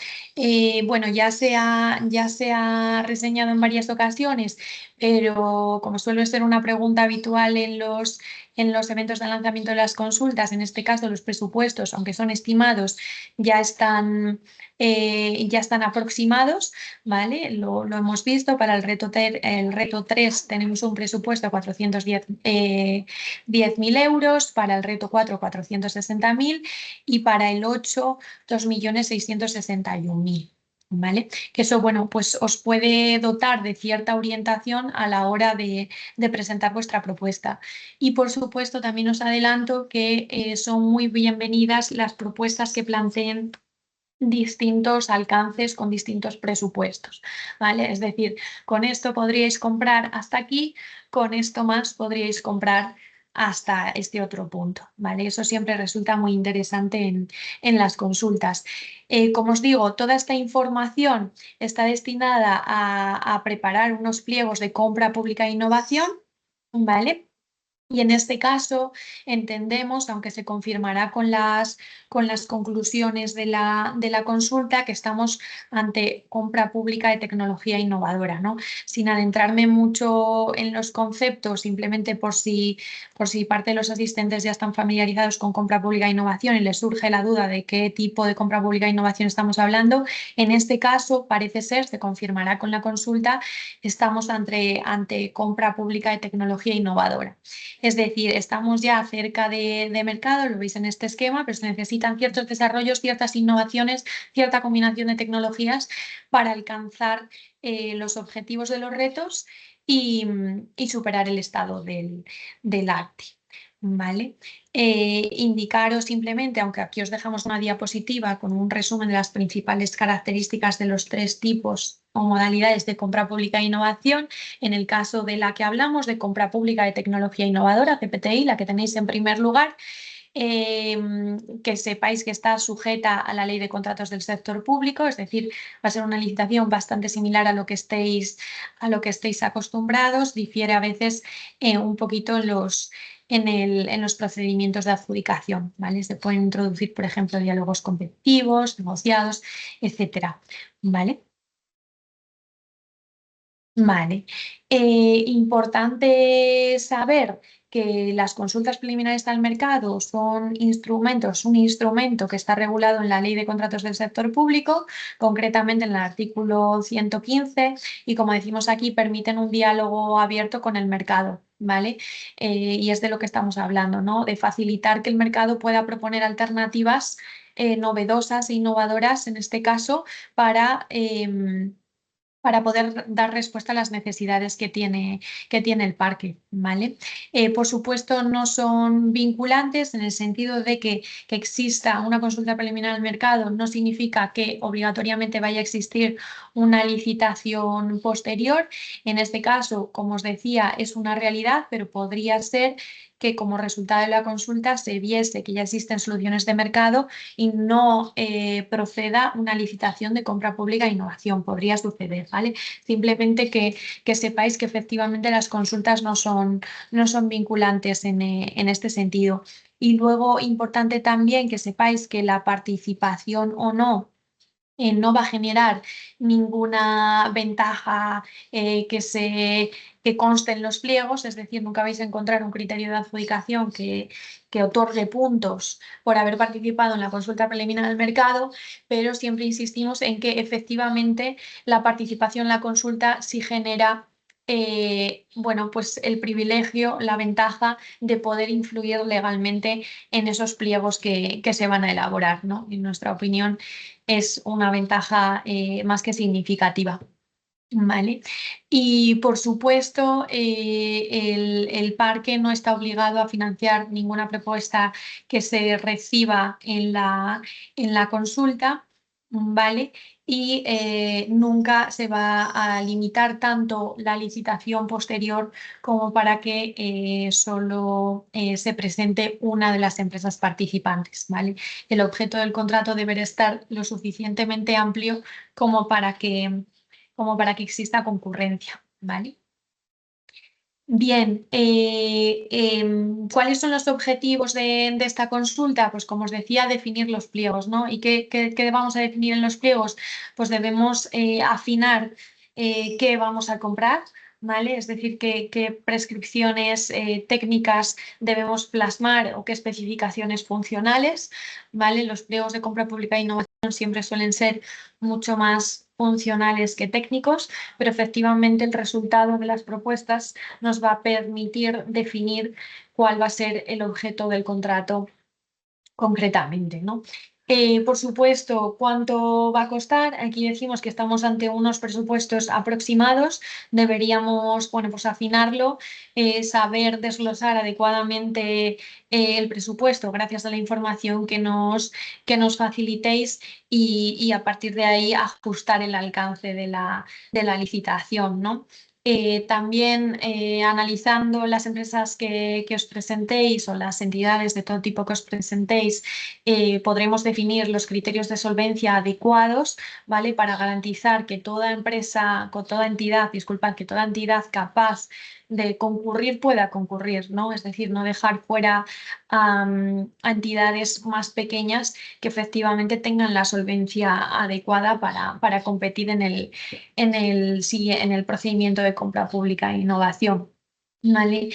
Bueno, ya se ha reseñado en varias ocasiones, pero como suele ser una pregunta habitual en los eventos de lanzamiento de las consultas, en este caso los presupuestos, aunque son estimados, ya están aproximados, ¿vale? Lo hemos visto. Para el reto 3 tenemos un presupuesto de 410.000 euros, para el reto 4 460.000 y para el 8 2.661.000. ¿Vale? Que eso, bueno, pues os puede dotar de cierta orientación a la hora de presentar vuestra propuesta. Y por supuesto también os adelanto que son muy bienvenidas las propuestas que planteen distintos alcances con distintos presupuestos, ¿vale? Es decir, con esto podríais comprar hasta aquí, con esto más podríais comprar hasta este otro punto, ¿vale? Eso siempre resulta muy interesante en las consultas. Como os digo, toda esta información está destinada a preparar unos pliegos de compra pública e innovación, ¿vale? Y en este caso entendemos, aunque se confirmará con las conclusiones de la consulta, que estamos ante compra pública de tecnología innovadora, ¿no? Sin adentrarme mucho en los conceptos, simplemente por si parte de los asistentes ya están familiarizados con compra pública e innovación y les surge la duda de qué tipo de compra pública e innovación estamos hablando. En este caso, parece ser, se confirmará con la consulta, estamos ante compra pública de tecnología innovadora. Es decir, estamos ya cerca de mercado, lo veis en este esquema, pero se necesitan ciertos desarrollos, ciertas innovaciones, cierta combinación de tecnologías para alcanzar los objetivos de los retos y superar el estado del arte. ¿Vale? Indicaros simplemente, aunque aquí os dejamos una diapositiva con un resumen de las principales características de los 3 tipos o modalidades de compra pública e innovación. En el caso de la que hablamos, de compra pública de tecnología innovadora, CPTI, la que tenéis en primer lugar, que sepáis que está sujeta a la Ley de Contratos del Sector Público, es decir, va a ser una licitación bastante similar a lo que estéis acostumbrados. Difiere a veces un poquito en los procedimientos de adjudicación, ¿vale? Se pueden introducir, por ejemplo, diálogos competitivos, negociados, etcétera, ¿vale? Vale. Importante saber que las consultas preliminares al mercado son un instrumento que está regulado en la Ley de Contratos del Sector Público, concretamente en el artículo 115, y como decimos aquí, permiten un diálogo abierto con el mercado, ¿vale? Y es de lo que estamos hablando, ¿no? De facilitar que el mercado pueda proponer alternativas novedosas e innovadoras en este caso para poder dar respuesta a las necesidades que tiene el parque, ¿vale? Por supuesto, no son vinculantes en el sentido de que exista una consulta preliminar al mercado no significa que obligatoriamente vaya a existir una licitación posterior. En este caso, como os decía, es una realidad, pero podría ser que como resultado de la consulta se viese que ya existen soluciones de mercado y no proceda una licitación de compra pública e innovación. Podría suceder, ¿vale? Simplemente que sepáis que efectivamente las consultas no son vinculantes en este sentido. Y luego, importante también que sepáis que la participación o no no va a generar ninguna ventaja que conste en los pliegos, es decir, nunca vais a encontrar un criterio de adjudicación que otorgue puntos por haber participado en la consulta preliminar del mercado, pero siempre insistimos en que efectivamente la participación en la consulta sí genera bueno, pues el privilegio, la ventaja de poder influir legalmente en esos pliegos que se van a elaborar, ¿no? En nuestra opinión, es una ventaja más que significativa. ¿Vale? Y por supuesto, el parque no está obligado a financiar ninguna propuesta que se reciba en la consulta, ¿vale? Y nunca se va a limitar tanto la licitación posterior como para que solo se presente una de las empresas participantes, ¿vale? El objeto del contrato deberá estar lo suficientemente amplio como para que exista concurrencia, ¿vale? Bien, ¿cuáles son los objetivos de esta consulta? Pues como os decía, definir los pliegos, ¿no? ¿Y qué vamos a definir en los pliegos? Pues debemos afinar qué vamos a comprar, ¿vale? Es decir, qué prescripciones técnicas debemos plasmar o qué especificaciones funcionales, ¿vale? Los pliegos de compra pública e innovación siempre suelen ser mucho más funcionales que técnicos, pero efectivamente el resultado de las propuestas nos va a permitir definir cuál va a ser el objeto del contrato concretamente, ¿no? Por supuesto, ¿cuánto va a costar? Aquí decimos que estamos ante unos presupuestos aproximados, deberíamos, bueno, pues afinarlo, saber desglosar adecuadamente el presupuesto gracias a la información que nos facilitéis y a partir de ahí ajustar el alcance de la licitación, ¿no? También analizando las empresas que os presentéis o las entidades de todo tipo que os presentéis, podremos definir los criterios de solvencia adecuados, ¿vale? Para garantizar que toda empresa, que toda entidad capaz de concurrir pueda concurrir, ¿no? Es decir, no dejar fuera a entidades más pequeñas que efectivamente tengan la solvencia adecuada para competir en el procedimiento de compra pública e innovación. ¿Vale?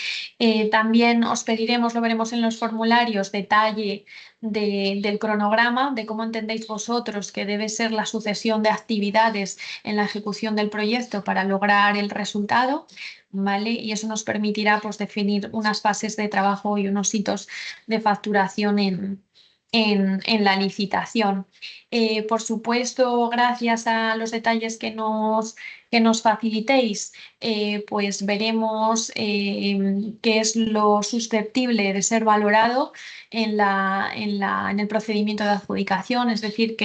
También os pediremos, lo veremos en los formularios, detalle del cronograma, de cómo entendéis vosotros que debe ser la sucesión de actividades en la ejecución del proyecto para lograr el resultado, ¿vale? Y eso nos permitirá pues, definir unas fases de trabajo y unos hitos de facturación en la licitación. Por supuesto, gracias a los detalles que nos facilitéis, pues veremos qué es lo susceptible de ser valorado en el procedimiento de adjudicación, es decir,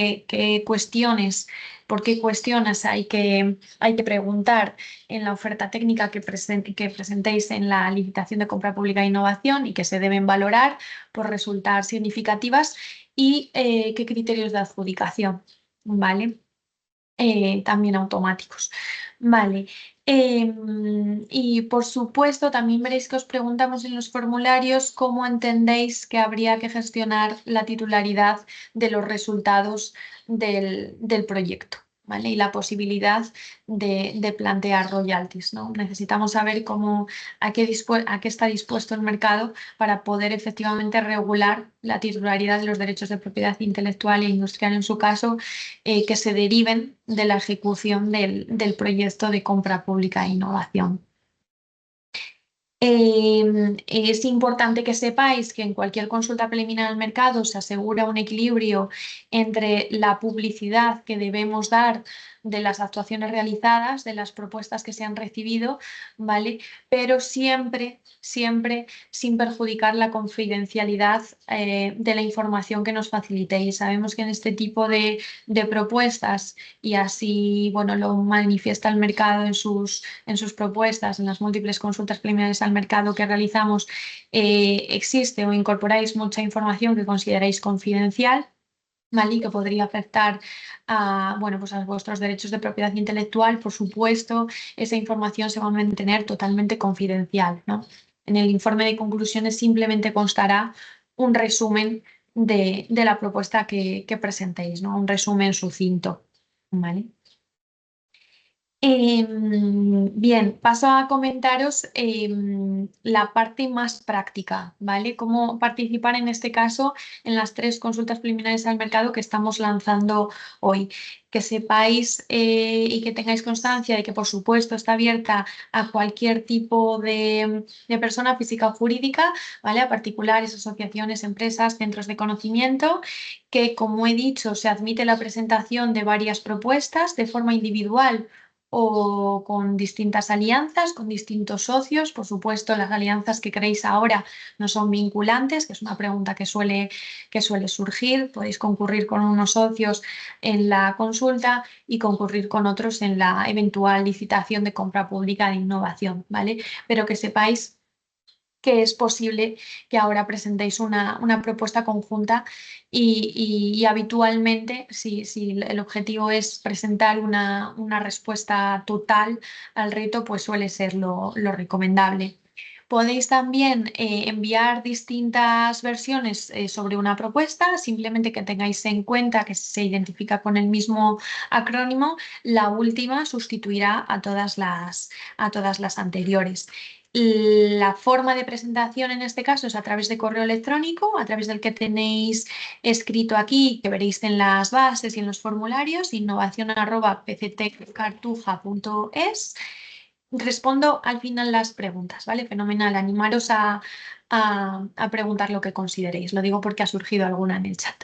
por qué cuestiones hay que preguntar en la oferta técnica que presentéis en la licitación de compra pública e innovación y que se deben valorar por resultar significativas y qué criterios de adjudicación, ¿vale? También automáticos. Vale. Y por supuesto también veréis que os preguntamos en los formularios cómo entendéis que habría que gestionar la titularidad de los resultados del proyecto, ¿vale? Y la posibilidad de plantear royalties, ¿no? Necesitamos saber a qué está dispuesto el mercado para poder efectivamente regular la titularidad de los derechos de propiedad intelectual e industrial en su caso, que se deriven de la ejecución del proyecto de compra pública e innovación. Es importante que sepáis que en cualquier consulta preliminar al mercado se asegura un equilibrio entre la publicidad que debemos dar de las actuaciones realizadas, de las propuestas que se han recibido, ¿vale? Pero siempre, siempre sin perjudicar la confidencialidad de la información que nos facilitéis. Sabemos que en este tipo de propuestas, y así, bueno, lo manifiesta el mercado en sus propuestas, en las múltiples consultas preliminares al mercado que realizamos, existe o incorporáis mucha información que consideráis confidencial, ¿vale? Y que podría afectar a, bueno, pues a vuestros derechos de propiedad intelectual. Por supuesto, esa información se va a mantener totalmente confidencial, ¿no? En el informe de conclusiones simplemente constará un resumen de la propuesta que presentéis, ¿no? Un resumen sucinto, ¿vale? Bien, paso a comentaros la parte más práctica, ¿vale? Cómo participar en este caso en las 3 consultas preliminares al mercado que estamos lanzando hoy. Que sepáis y que tengáis constancia de que, por supuesto, está abierta a cualquier tipo de persona física o jurídica, ¿vale? A particulares, asociaciones, empresas, centros de conocimiento, que, como he dicho, se admite la presentación de varias propuestas de forma individual o con distintas alianzas, con distintos socios. Por supuesto, las alianzas que queréis ahora no son vinculantes, que es una pregunta que suele surgir. Podéis concurrir con unos socios en la consulta y concurrir con otros en la eventual licitación de compra pública de innovación, ¿vale? Pero que sepáis que es posible que ahora presentéis una propuesta conjunta y habitualmente, si el objetivo es presentar una respuesta total al reto, pues suele ser lo recomendable. Podéis también enviar distintas versiones sobre una propuesta, simplemente que tengáis en cuenta que se identifica con el mismo acrónimo. La última sustituirá a todas las anteriores. La forma de presentación en este caso es a través de correo electrónico, a través del que tenéis escrito aquí, que veréis en las bases y en los formularios, innovación@pctcartuja.es. Respondo al final las preguntas, ¿vale? Fenomenal, animaros a preguntar lo que consideréis. Lo digo porque ha surgido alguna en el chat.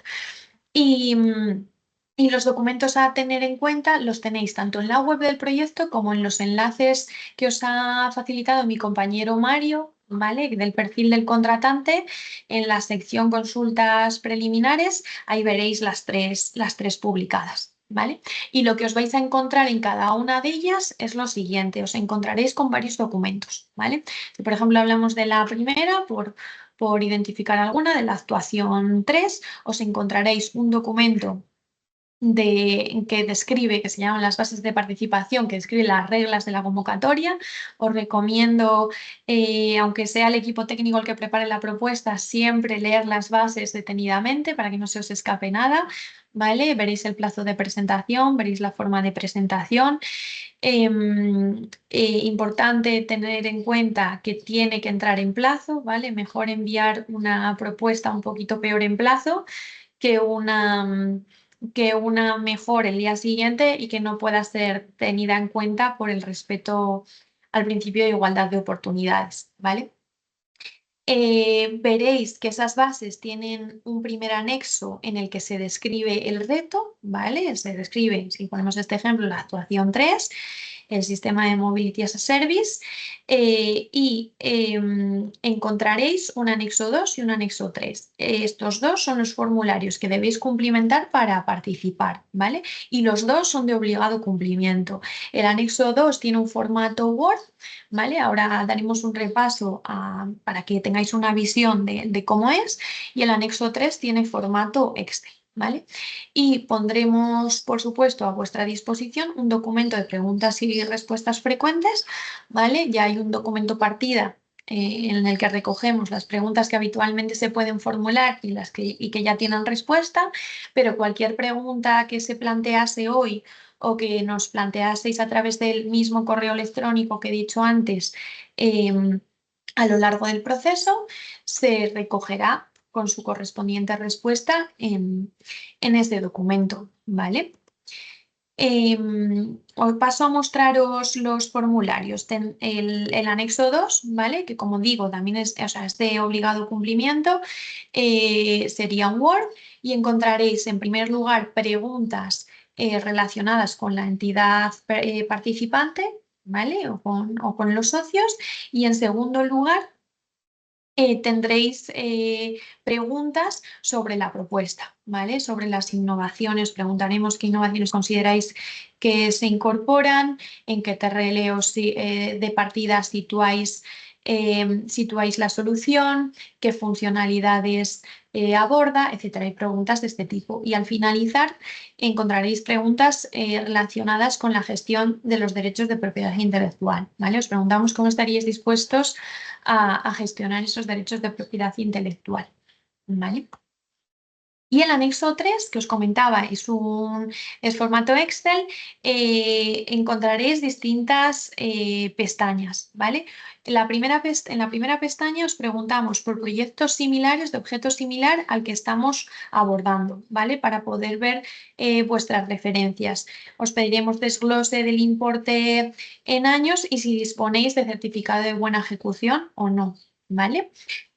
Y los documentos a tener en cuenta los tenéis tanto en la web del proyecto como en los enlaces que os ha facilitado mi compañero Mario, ¿vale? Del perfil del contratante. En la sección consultas preliminares, ahí veréis las tres publicadas, ¿vale? Y lo que os vais a encontrar en cada una de ellas es lo siguiente: os encontraréis con varios documentos, ¿vale? Si por ejemplo hablamos de la primera, por identificar alguna, de la actuación 3, os encontraréis un documento que describe, que se llaman las bases de participación, que describe las reglas de la convocatoria. Os recomiendo, aunque sea el equipo técnico el que prepare la propuesta, siempre leer las bases detenidamente para que no se os escape nada, ¿vale? Veréis el plazo de presentación, veréis la forma de presentación. Importante tener en cuenta que tiene que entrar en plazo, ¿vale? Mejor enviar una propuesta un poquito peor en plazo que una mejor el día siguiente y que no pueda ser tenida en cuenta por el respeto al principio de igualdad de oportunidades, ¿vale? Veréis que esas bases tienen un primer anexo en el que se describe el reto, ¿vale? Se describe, si ponemos este ejemplo, la actuación 3, el sistema de Mobility as a Service, y encontraréis un anexo 2 y un anexo 3. Estos dos son los formularios que debéis cumplimentar para participar, ¿vale? Y los dos son de obligado cumplimiento. El anexo 2 tiene un formato Word, ¿vale? Ahora daremos un repaso para que tengáis una visión de cómo es, y el anexo 3 tiene formato Excel, ¿vale? Y pondremos, por supuesto, a vuestra disposición un documento de preguntas y respuestas frecuentes, ¿vale? Ya hay un documento partida en el que recogemos las preguntas que habitualmente se pueden formular y que ya tienen respuesta, pero cualquier pregunta que se plantease hoy o que nos planteaseis a través del mismo correo electrónico que he dicho antes, a lo largo del proceso, se recogerá con su correspondiente respuesta en este documento, ¿vale? Os paso a mostraros los formularios. El anexo 2, ¿vale? Que como digo, también es, o sea, es de obligado cumplimiento, sería un Word y encontraréis en primer lugar preguntas relacionadas con la entidad participante, ¿vale? O con los socios. Y en segundo lugar, tendréis preguntas sobre la propuesta, ¿vale? Sobre las innovaciones. Preguntaremos qué innovaciones consideráis que se incorporan, en qué terreno de partida situáis la solución, qué funcionalidades aborda, etcétera. Hay preguntas de este tipo. Y al finalizar encontraréis preguntas relacionadas con la gestión de los derechos de propiedad intelectual, ¿vale? Os preguntamos cómo estaríais dispuestos a gestionar esos derechos de propiedad intelectual, ¿vale? Y el anexo 3 que os comentaba es formato Excel, encontraréis distintas pestañas, ¿vale? En la primera pestaña os preguntamos por proyectos similares de objeto similar al que estamos abordando, ¿vale? Para poder ver vuestras referencias. Os pediremos desglose del importe en años y si disponéis de certificado de buena ejecución o no, ¿vale?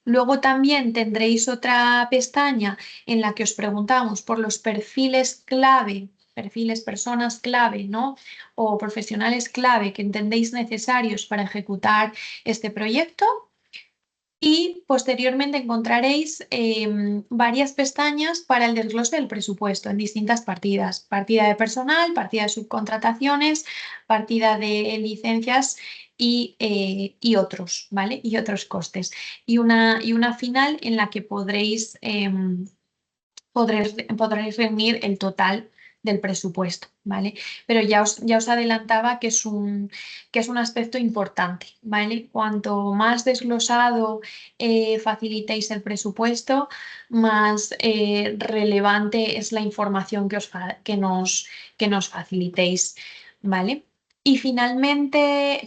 Luego también tendréis otra pestaña en la que os preguntamos por los perfiles clave, personas clave, ¿no? O profesionales clave que entendéis necesarios para ejecutar este proyecto. Y posteriormente encontraréis varias pestañas para el desglose del presupuesto en distintas partidas. Partida de personal, partida de subcontrataciones, partida de licencias y otros, ¿vale? Y otros costes. Y una final en la que podréis reunir el total del presupuesto, ¿vale? Pero ya os adelantaba que es un aspecto importante, ¿vale? Cuanto más desglosado facilitéis el presupuesto, más relevante es la información que nos facilitéis, ¿vale? Y finalmente,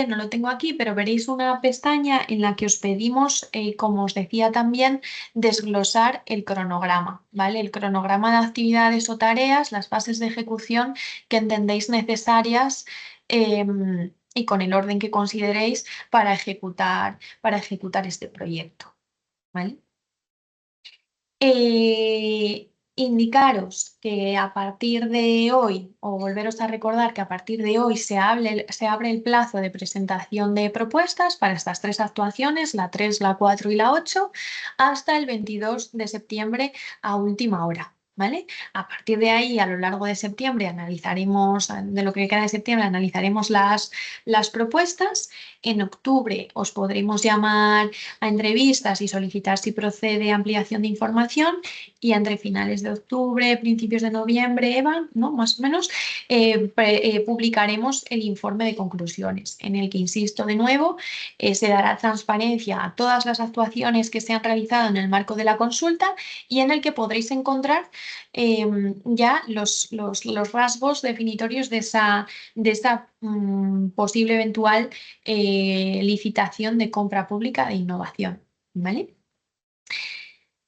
no lo tengo aquí, pero veréis una pestaña en la que os pedimos, como os decía también, desglosar el cronograma, ¿vale? El cronograma de actividades o tareas, las fases de ejecución que entendéis necesarias y con el orden que consideréis para ejecutar este proyecto, ¿vale? Indicaros que a partir de hoy, o volveros a recordar que a partir de hoy se abre el plazo de presentación de propuestas para estas 3 actuaciones, la 3, la 4 y la 8, hasta el 22 de septiembre a última hora, ¿vale? A partir de ahí, a lo largo de septiembre, de lo que queda de septiembre, analizaremos las propuestas. En octubre os podremos llamar a entrevistas y solicitar si procede ampliación de información, y entre finales de octubre, principios de noviembre, Eva, ¿no? Más o menos, publicaremos el informe de conclusiones, en el que, insisto de nuevo, se dará transparencia a todas las actuaciones que se han realizado en el marco de la consulta y en el que podréis encontrar ya los rasgos definitorios de esa posible eventual licitación de compra pública de innovación, ¿vale?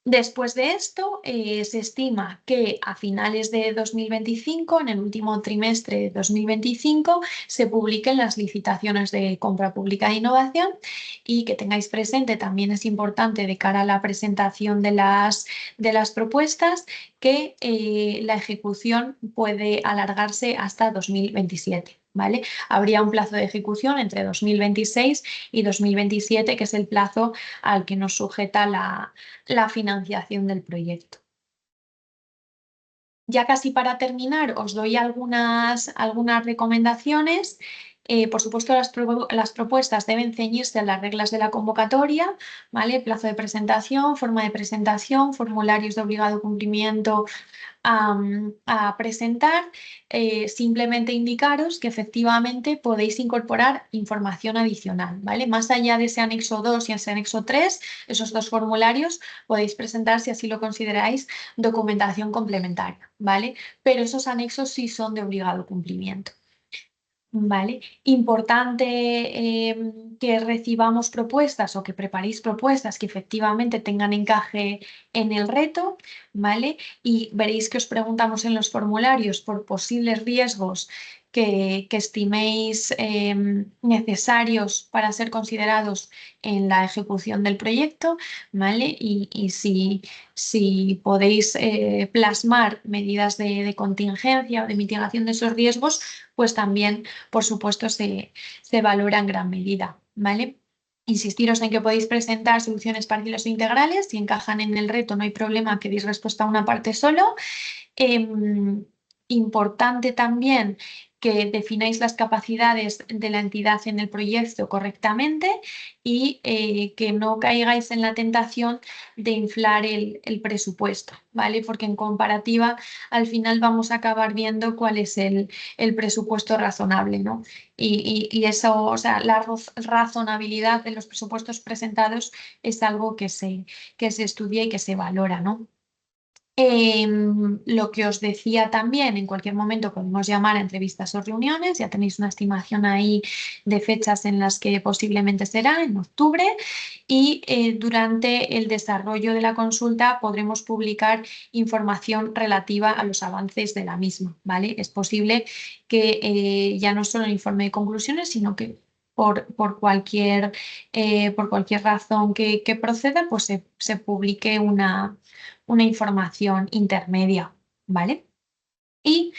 Después de esto, se estima que a finales de 2025, en el último trimestre de 2025, se publiquen las licitaciones de compra pública de innovación, y que tengáis presente, también es importante de cara a la presentación de las propuestas, que la ejecución puede alargarse hasta 2027. ¿Vale? Habría un plazo de ejecución entre 2026 y 2027, que es el plazo al que nos sujeta la financiación del proyecto. Ya casi para terminar, os doy algunas recomendaciones. Por supuesto, las propuestas deben ceñirse a las reglas de la convocatoria, ¿vale? Plazo de presentación, forma de presentación, formularios de obligado cumplimiento a presentar. Simplemente indicaros que efectivamente podéis incorporar información adicional, ¿vale? Más allá de ese anexo 2 y ese anexo 3, esos 2 formularios, podéis presentar, si así lo consideráis, documentación complementaria, ¿vale? Pero esos anexos sí son de obligado cumplimiento. Vale, importante que recibamos propuestas o que preparéis propuestas que efectivamente tengan encaje en el reto, ¿vale? Y veréis que os preguntamos en los formularios por posibles riesgos que estiméis necesarios para ser considerados en la ejecución del proyecto, ¿vale? Y si podéis plasmar medidas de contingencia o de mitigación de esos riesgos, pues también por supuesto, se valora en gran medida, ¿vale? Insistiros en que podéis presentar soluciones parciales o integrales. Si encajan en el reto, no hay problema que deis respuesta a una parte solo. Importante también que defináis las capacidades de la entidad en el proyecto correctamente y que no caigáis en la tentación de inflar el presupuesto, ¿vale? Porque en comparativa al final vamos a acabar viendo cuál es el presupuesto razonable, ¿no? Y eso, o sea, la razonabilidad de los presupuestos presentados es algo que se estudia y que se valora, ¿no? Lo que os decía también, en cualquier momento podemos llamar a entrevistas o reuniones, ya tenéis una estimación ahí de fechas en las que posiblemente será, en octubre, y durante el desarrollo de la consulta podremos publicar información relativa a los avances de la misma, ¿vale? Es posible que ya no solo el informe de conclusiones, sino que por cualquier razón que proceda, pues se publique una información intermedia, ¿vale? Y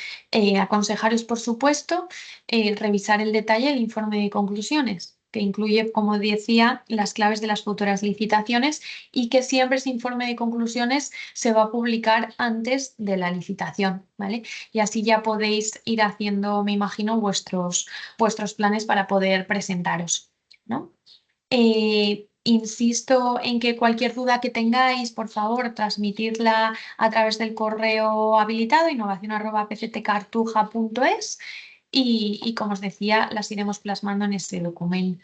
aconsejaros, por supuesto, revisar el detalle del informe de conclusiones, que incluye, como decía, las claves de las futuras licitaciones y que siempre ese informe de conclusiones se va a publicar antes de la licitación, ¿vale? Y así ya podéis ir haciendo, me imagino, vuestros planes para poder presentaros, ¿no? Insisto en que cualquier duda que tengáis, por favor, transmitidla a través del correo habilitado innovación@pctcartuja.es y como os decía, las iremos plasmando en ese documento.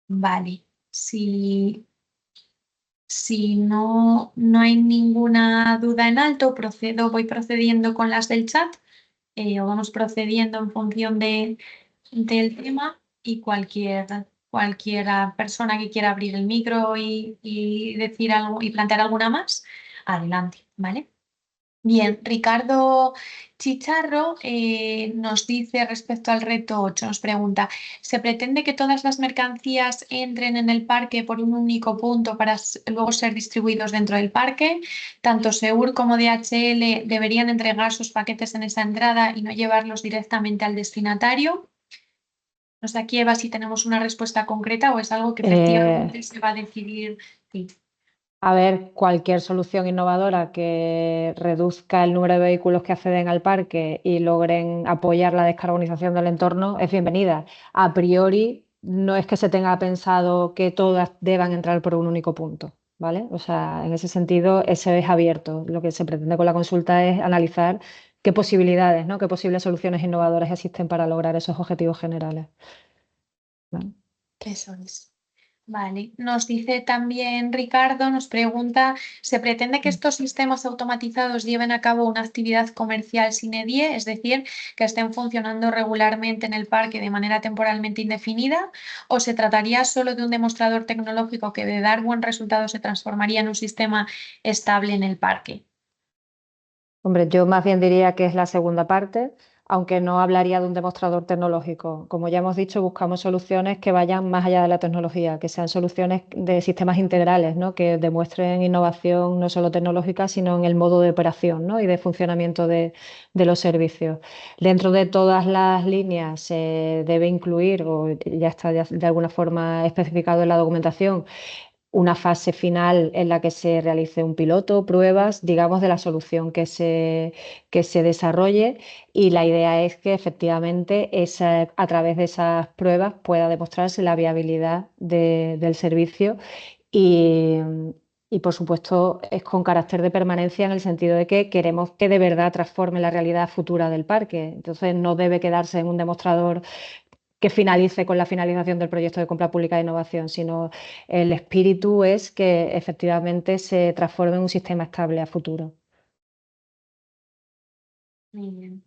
Vale, si no hay ninguna duda en alto, voy procediendo con las del chat o vamos procediendo en función del tema y cualquiera persona que quiera abrir el micro y decir algo y plantear alguna más, adelante, ¿vale? Bien, Ricardo Chicharro nos dice respecto al reto 8, nos pregunta, ¿se pretende que todas las mercancías entren en el parque por un único punto para luego ser distribuidos dentro del parque? Tanto Seur como DHL deberían entregar sus paquetes en esa entrada y no llevarlos directamente al destinatario. No sé aquí, Eva, si tenemos una respuesta concreta o es algo que efectivamente se va a decidir. Sí. A ver, cualquier solución innovadora que reduzca el número de vehículos que acceden al parque y logren apoyar la descarbonización del entorno es bienvenida. A priori, no es que se tenga pensado que todas deban entrar por un único punto, ¿vale? O sea, en ese sentido, eso es abierto. Lo que se pretende con la consulta es analizar qué posibilidades, ¿no? Qué posibles soluciones innovadoras existen para lograr esos objetivos generales, ¿vale? Eso es. Vale, nos dice también Ricardo, nos pregunta, ¿se pretende que estos sistemas automatizados lleven a cabo una actividad comercial sine die, es decir, que estén funcionando regularmente en el parque de manera temporalmente indefinida? ¿O se trataría solo de un demostrador tecnológico que de dar buen resultado se transformaría en un sistema estable en el parque? Hombre, yo más bien diría que es la segunda parte, aunque no hablaría de un demostrador tecnológico. Como ya hemos dicho, buscamos soluciones que vayan más allá de la tecnología, que sean soluciones de sistemas integrales, ¿no? Que demuestren innovación no solo tecnológica, sino en el modo de operación, ¿no? Y de funcionamiento de los servicios. Dentro de todas las líneas se debe incluir, o ya está de alguna forma especificado en la documentación, una fase final en la que se realice un piloto, pruebas, digamos, de la solución que se desarrolle, y la idea es que efectivamente a través de esas pruebas pueda demostrarse la viabilidad del servicio y, y, por supuesto, es con carácter de permanencia en el sentido de que queremos que de verdad transforme la realidad futura del parque. Entonces no debe quedarse en un demostrador que finalice con la finalización del proyecto de compra pública de innovación, sino el espíritu es que efectivamente se transforme en un sistema estable a futuro. Muy bien.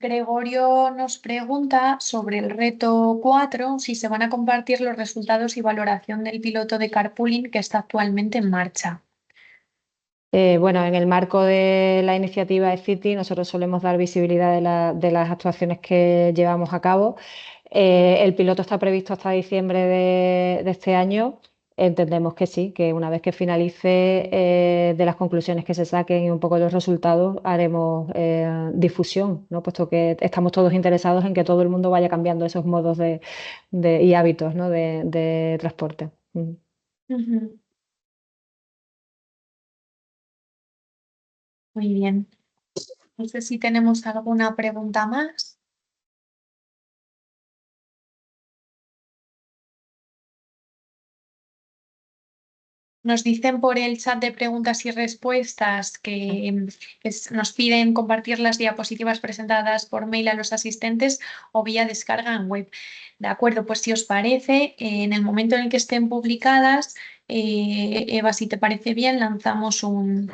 Gregorio nos pregunta sobre el reto 4, si se van a compartir los resultados y valoración del piloto de carpooling que está actualmente en marcha. Bueno, en el marco de la iniciativa eCity, nosotros solemos dar visibilidad de las actuaciones que llevamos a cabo. El piloto está previsto hasta diciembre de este año. Entendemos que sí, que una vez que finalice, de las conclusiones que se saquen y un poco los resultados, haremos difusión, ¿no? Puesto que estamos todos interesados en que todo el mundo vaya cambiando esos modos y hábitos, ¿no? de transporte. Ujú. Muy bien. No sé si tenemos alguna pregunta más. Nos dicen por el chat de preguntas y respuestas que nos piden compartir las diapositivas presentadas por mail a los asistentes o vía descarga en web. De acuerdo, pues si os parece, en el momento en el que estén publicadas, Eva, si te parece bien, lanzamos un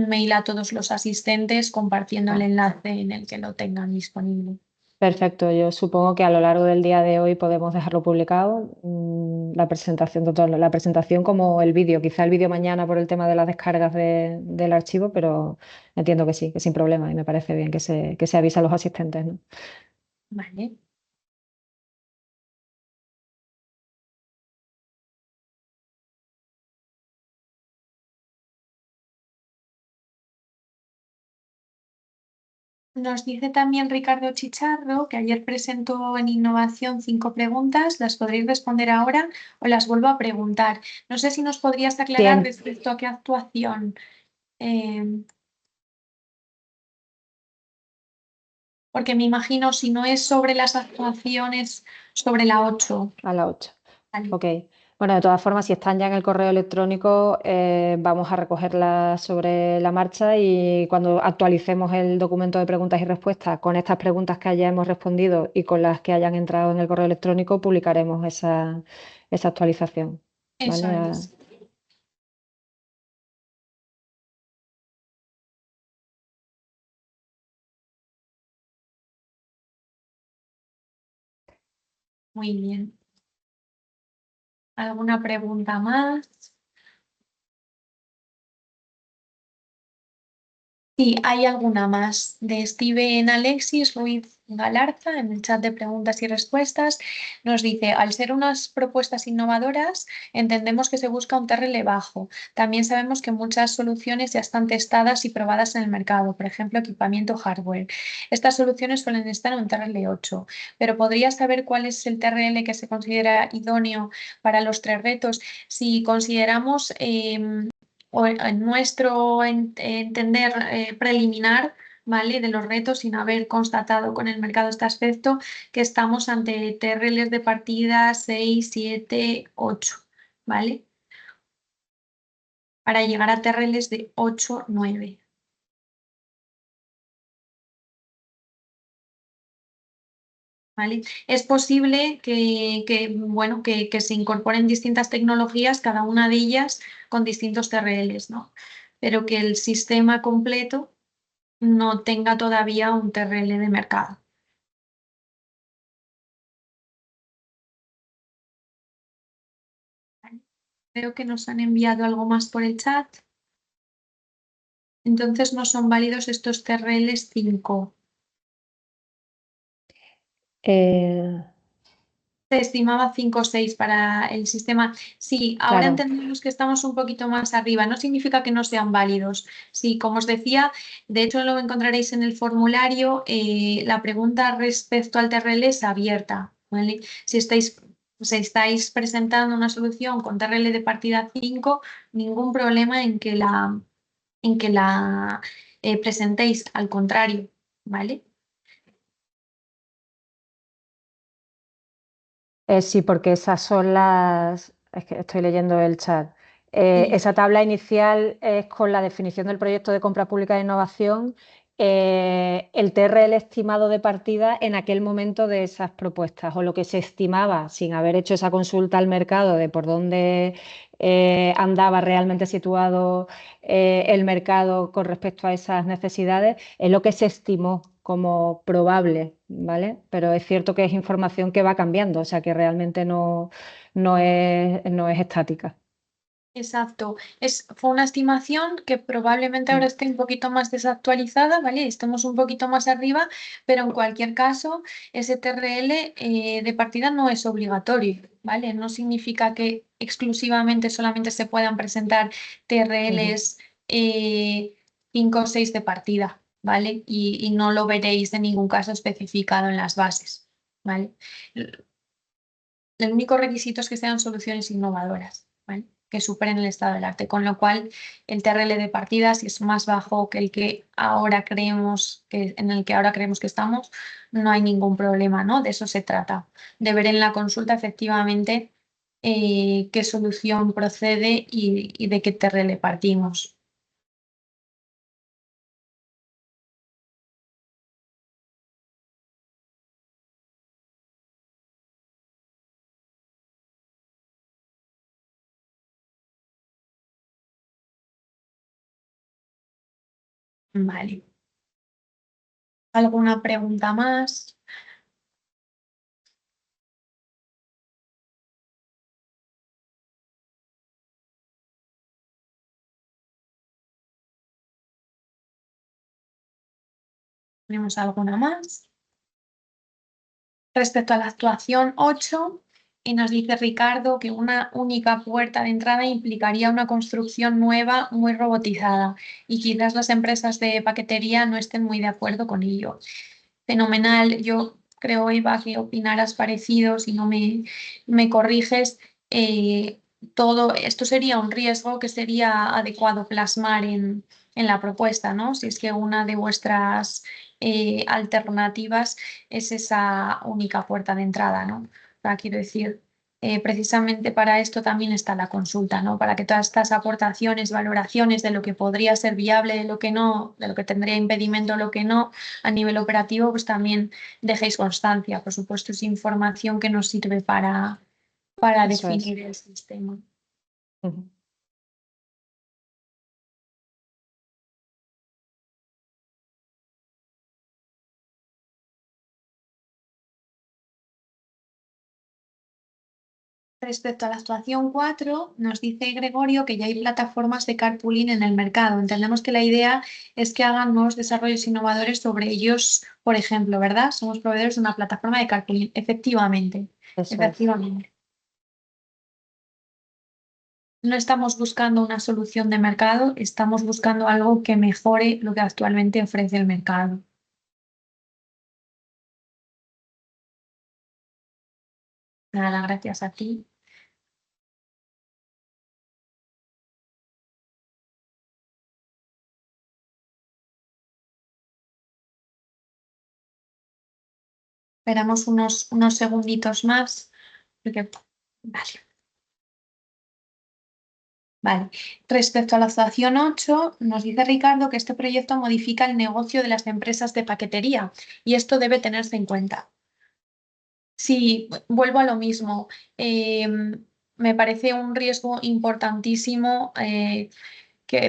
mail a todos los asistentes compartiendo el enlace en el que lo tengan disponible. Perfecto, yo supongo que a lo largo del día de hoy podemos dejarlo publicado, la presentación, tanto la presentación como el vídeo, quizá el vídeo mañana por el tema de las descargas del archivo, pero entiendo que sí, que sin problema y me parece bien que se avise a los asistentes, ¿no? Vale. Nos dice también Ricardo Chicharro que ayer presentó en Innovación 5 preguntas. ¿Las podréis responder ahora o las vuelvo a preguntar? No sé si nos podrías aclarar Bien, respecto a qué actuación. Porque me imagino si no es sobre las actuaciones, sobre la 8. a las 8. Vale. Ok. Bueno, de todas formas, si están ya en el correo electrónico, vamos a recogerlas sobre la marcha y cuando actualicemos el documento de preguntas y respuestas con estas preguntas que hayamos respondido y con las que hayan entrado en el correo electrónico, publicaremos esa actualización. Eso ¿Vale? es. Muy bien. ¿Alguna pregunta más? Sí, hay alguna más de Steven Alexis Ruiz Galarza en el chat de preguntas y respuestas. Nos dice, al ser unas propuestas innovadoras, entendemos que se busca un TRL bajo. También sabemos que muchas soluciones ya están testadas y probadas en el mercado, por ejemplo, equipamiento hardware. Estas soluciones suelen estar en un TRL 8, pero ¿podrías saber cuál es el TRL que se considera idóneo para los tres retos? Si consideramos o en nuestro entender preliminar, ¿vale? De los retos, sin haber constatado con el mercado este aspecto, que estamos ante TRLs de partida 6, 7, 8, ¿vale? Para llegar a TRLs de 8, 9. ¿Vale? Es posible bueno, que se incorporen distintas tecnologías, cada una de ellas con distintos TRLs, ¿no? Pero que el sistema completo no tenga todavía un TRL de mercado. Creo que nos han enviado algo más por el chat. Entonces no son válidos estos TRLs 5. Eh, Se estimaba 5 o 6 para el sistema. Sí, ahora claro. entendemos que estamos un poquito más arriba. No significa que no sean válidos. Sí, como os decía, de hecho lo encontraréis en el formulario. La pregunta respecto al TRL es abierta, ¿vale? Si estáis presentando una solución con TRL de partida 5, ningún problema en que la presentéis, al contrario, ¿vale? Sí, porque esas son Es que estoy leyendo el chat. Sí, Esa tabla inicial es con la definición del proyecto de compra pública de innovación, el TRL estimado de partida en aquel momento de esas propuestas, o lo que se estimaba sin haber hecho esa consulta al mercado de por dónde andaba realmente situado el mercado con respecto a esas necesidades, es lo que se estimó como probable, ¿vale? Pero es cierto que es información que va cambiando, o sea que realmente no es estática. Exacto. Fue una estimación que probablemente ahora esté un poquito más desactualizada, ¿vale? Estemos un poquito más arriba, pero en cualquier caso, ese TRL de partida no es obligatorio, ¿vale? No significa que exclusivamente solamente se puedan presentar TRLs 5 o 6 de partida, ¿vale? Y no lo veréis en ningún caso especificado en las bases, ¿vale? El único requisito es que sean soluciones innovadoras, ¿vale? Que superen el estado del arte, con lo cual el TRL de partida, si es más bajo que el que ahora creemos en el que ahora creemos que estamos, no hay ningún problema, ¿no? De eso se trata, de ver en la consulta efectivamente qué solución procede y de qué TRL partimos. Vale. ¿Alguna pregunta más? ¿Tenemos alguna más? Respecto a la actuación 8, y nos dice Ricardo que una única puerta de entrada implicaría una construcción nueva muy robotizada y quizás las empresas de paquetería no estén muy de acuerdo con ello. Fenomenal, yo creo, Eva, que opinarás parecido, si no me corriges. Todo esto sería un riesgo que sería adecuado plasmar en la propuesta, ¿no? Si es que una de vuestras alternativas es esa única puerta de entrada, ¿no? O sea, quiero decir, precisamente para esto también está la consulta, ¿no? Para que todas estas aportaciones, valoraciones de lo que podría ser viable, de lo que no, de lo que tendría impedimento, lo que no, a nivel operativo, pues también dejéis constancia. Por supuesto, es información que nos sirve para Eso es. definir el sistema. Ujú. Respecto a la actuación 4, nos dice Gregorio que ya hay plataformas de carpooling en el mercado. Entendemos que la idea es que hagan nuevos desarrollos innovadores sobre ellos, por ejemplo, ¿verdad? Somos proveedores de una plataforma de carpooling. Efectivamente, Eso es. efectivamente. No estamos buscando una solución de mercado, estamos buscando algo que mejore lo que actualmente ofrece el mercado. Nada, gracias a ti. Esperamos unos segunditos más. Vale. Vale. Respecto a la actuación 8, nos dice Ricardo que este proyecto modifica el negocio de las empresas de paquetería y esto debe tenerse en cuenta. Sí, vuelvo a lo mismo. Me parece un riesgo importantísimo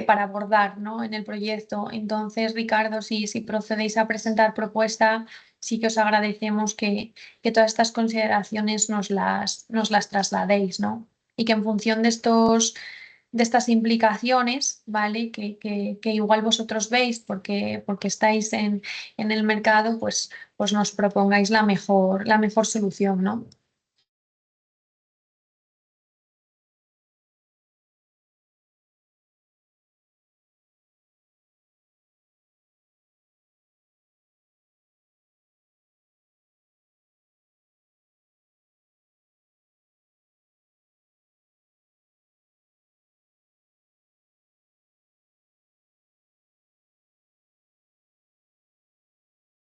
para abordar, ¿no? En el proyecto. Entonces, Ricardo, si procedéis a presentar propuesta, sí que os agradecemos que todas estas consideraciones nos las trasladéis, ¿no? Y que en función de estas implicaciones, ¿vale? Que igual vosotros veis porque estáis en el mercado, pues nos propongáis la mejor solución, ¿no?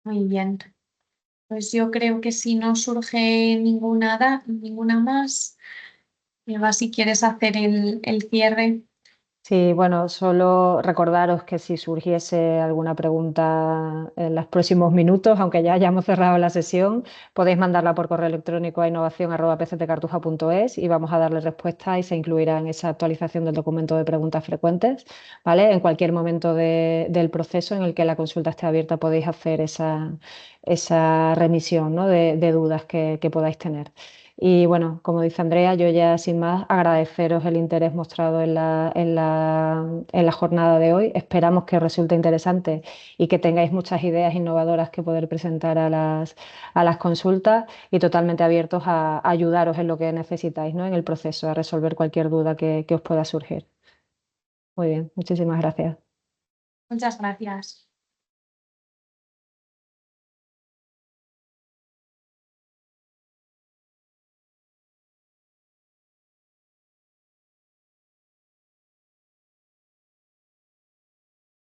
Muy bien. Pues yo creo que si no surge ninguna más, Eva, si quieres hacer el cierre. Sí, bueno, solo recordaros que si surgiese alguna pregunta en los próximos minutos, aunque ya hayamos cerrado la sesión, podéis mandarla por correo electrónico a innovación@pctcartuja.es y vamos a darle respuesta y se incluirá en esa actualización del documento de preguntas frecuentes, ¿vale? En cualquier momento del proceso en el que la consulta esté abierta podéis hacer esa remisión, ¿no? de dudas que podáis tener. Y bueno, como dice Andrea, yo ya sin más agradeceros el interés mostrado en la jornada de hoy. Esperamos que os resulte interesante y que tengáis muchas ideas innovadoras que poder presentar a las consultas y totalmente abiertos a ayudaros en lo que necesitáis, ¿no? En el proceso, a resolver cualquier duda que os pueda surgir. Muy bien, muchísimas gracias. Muchas gracias.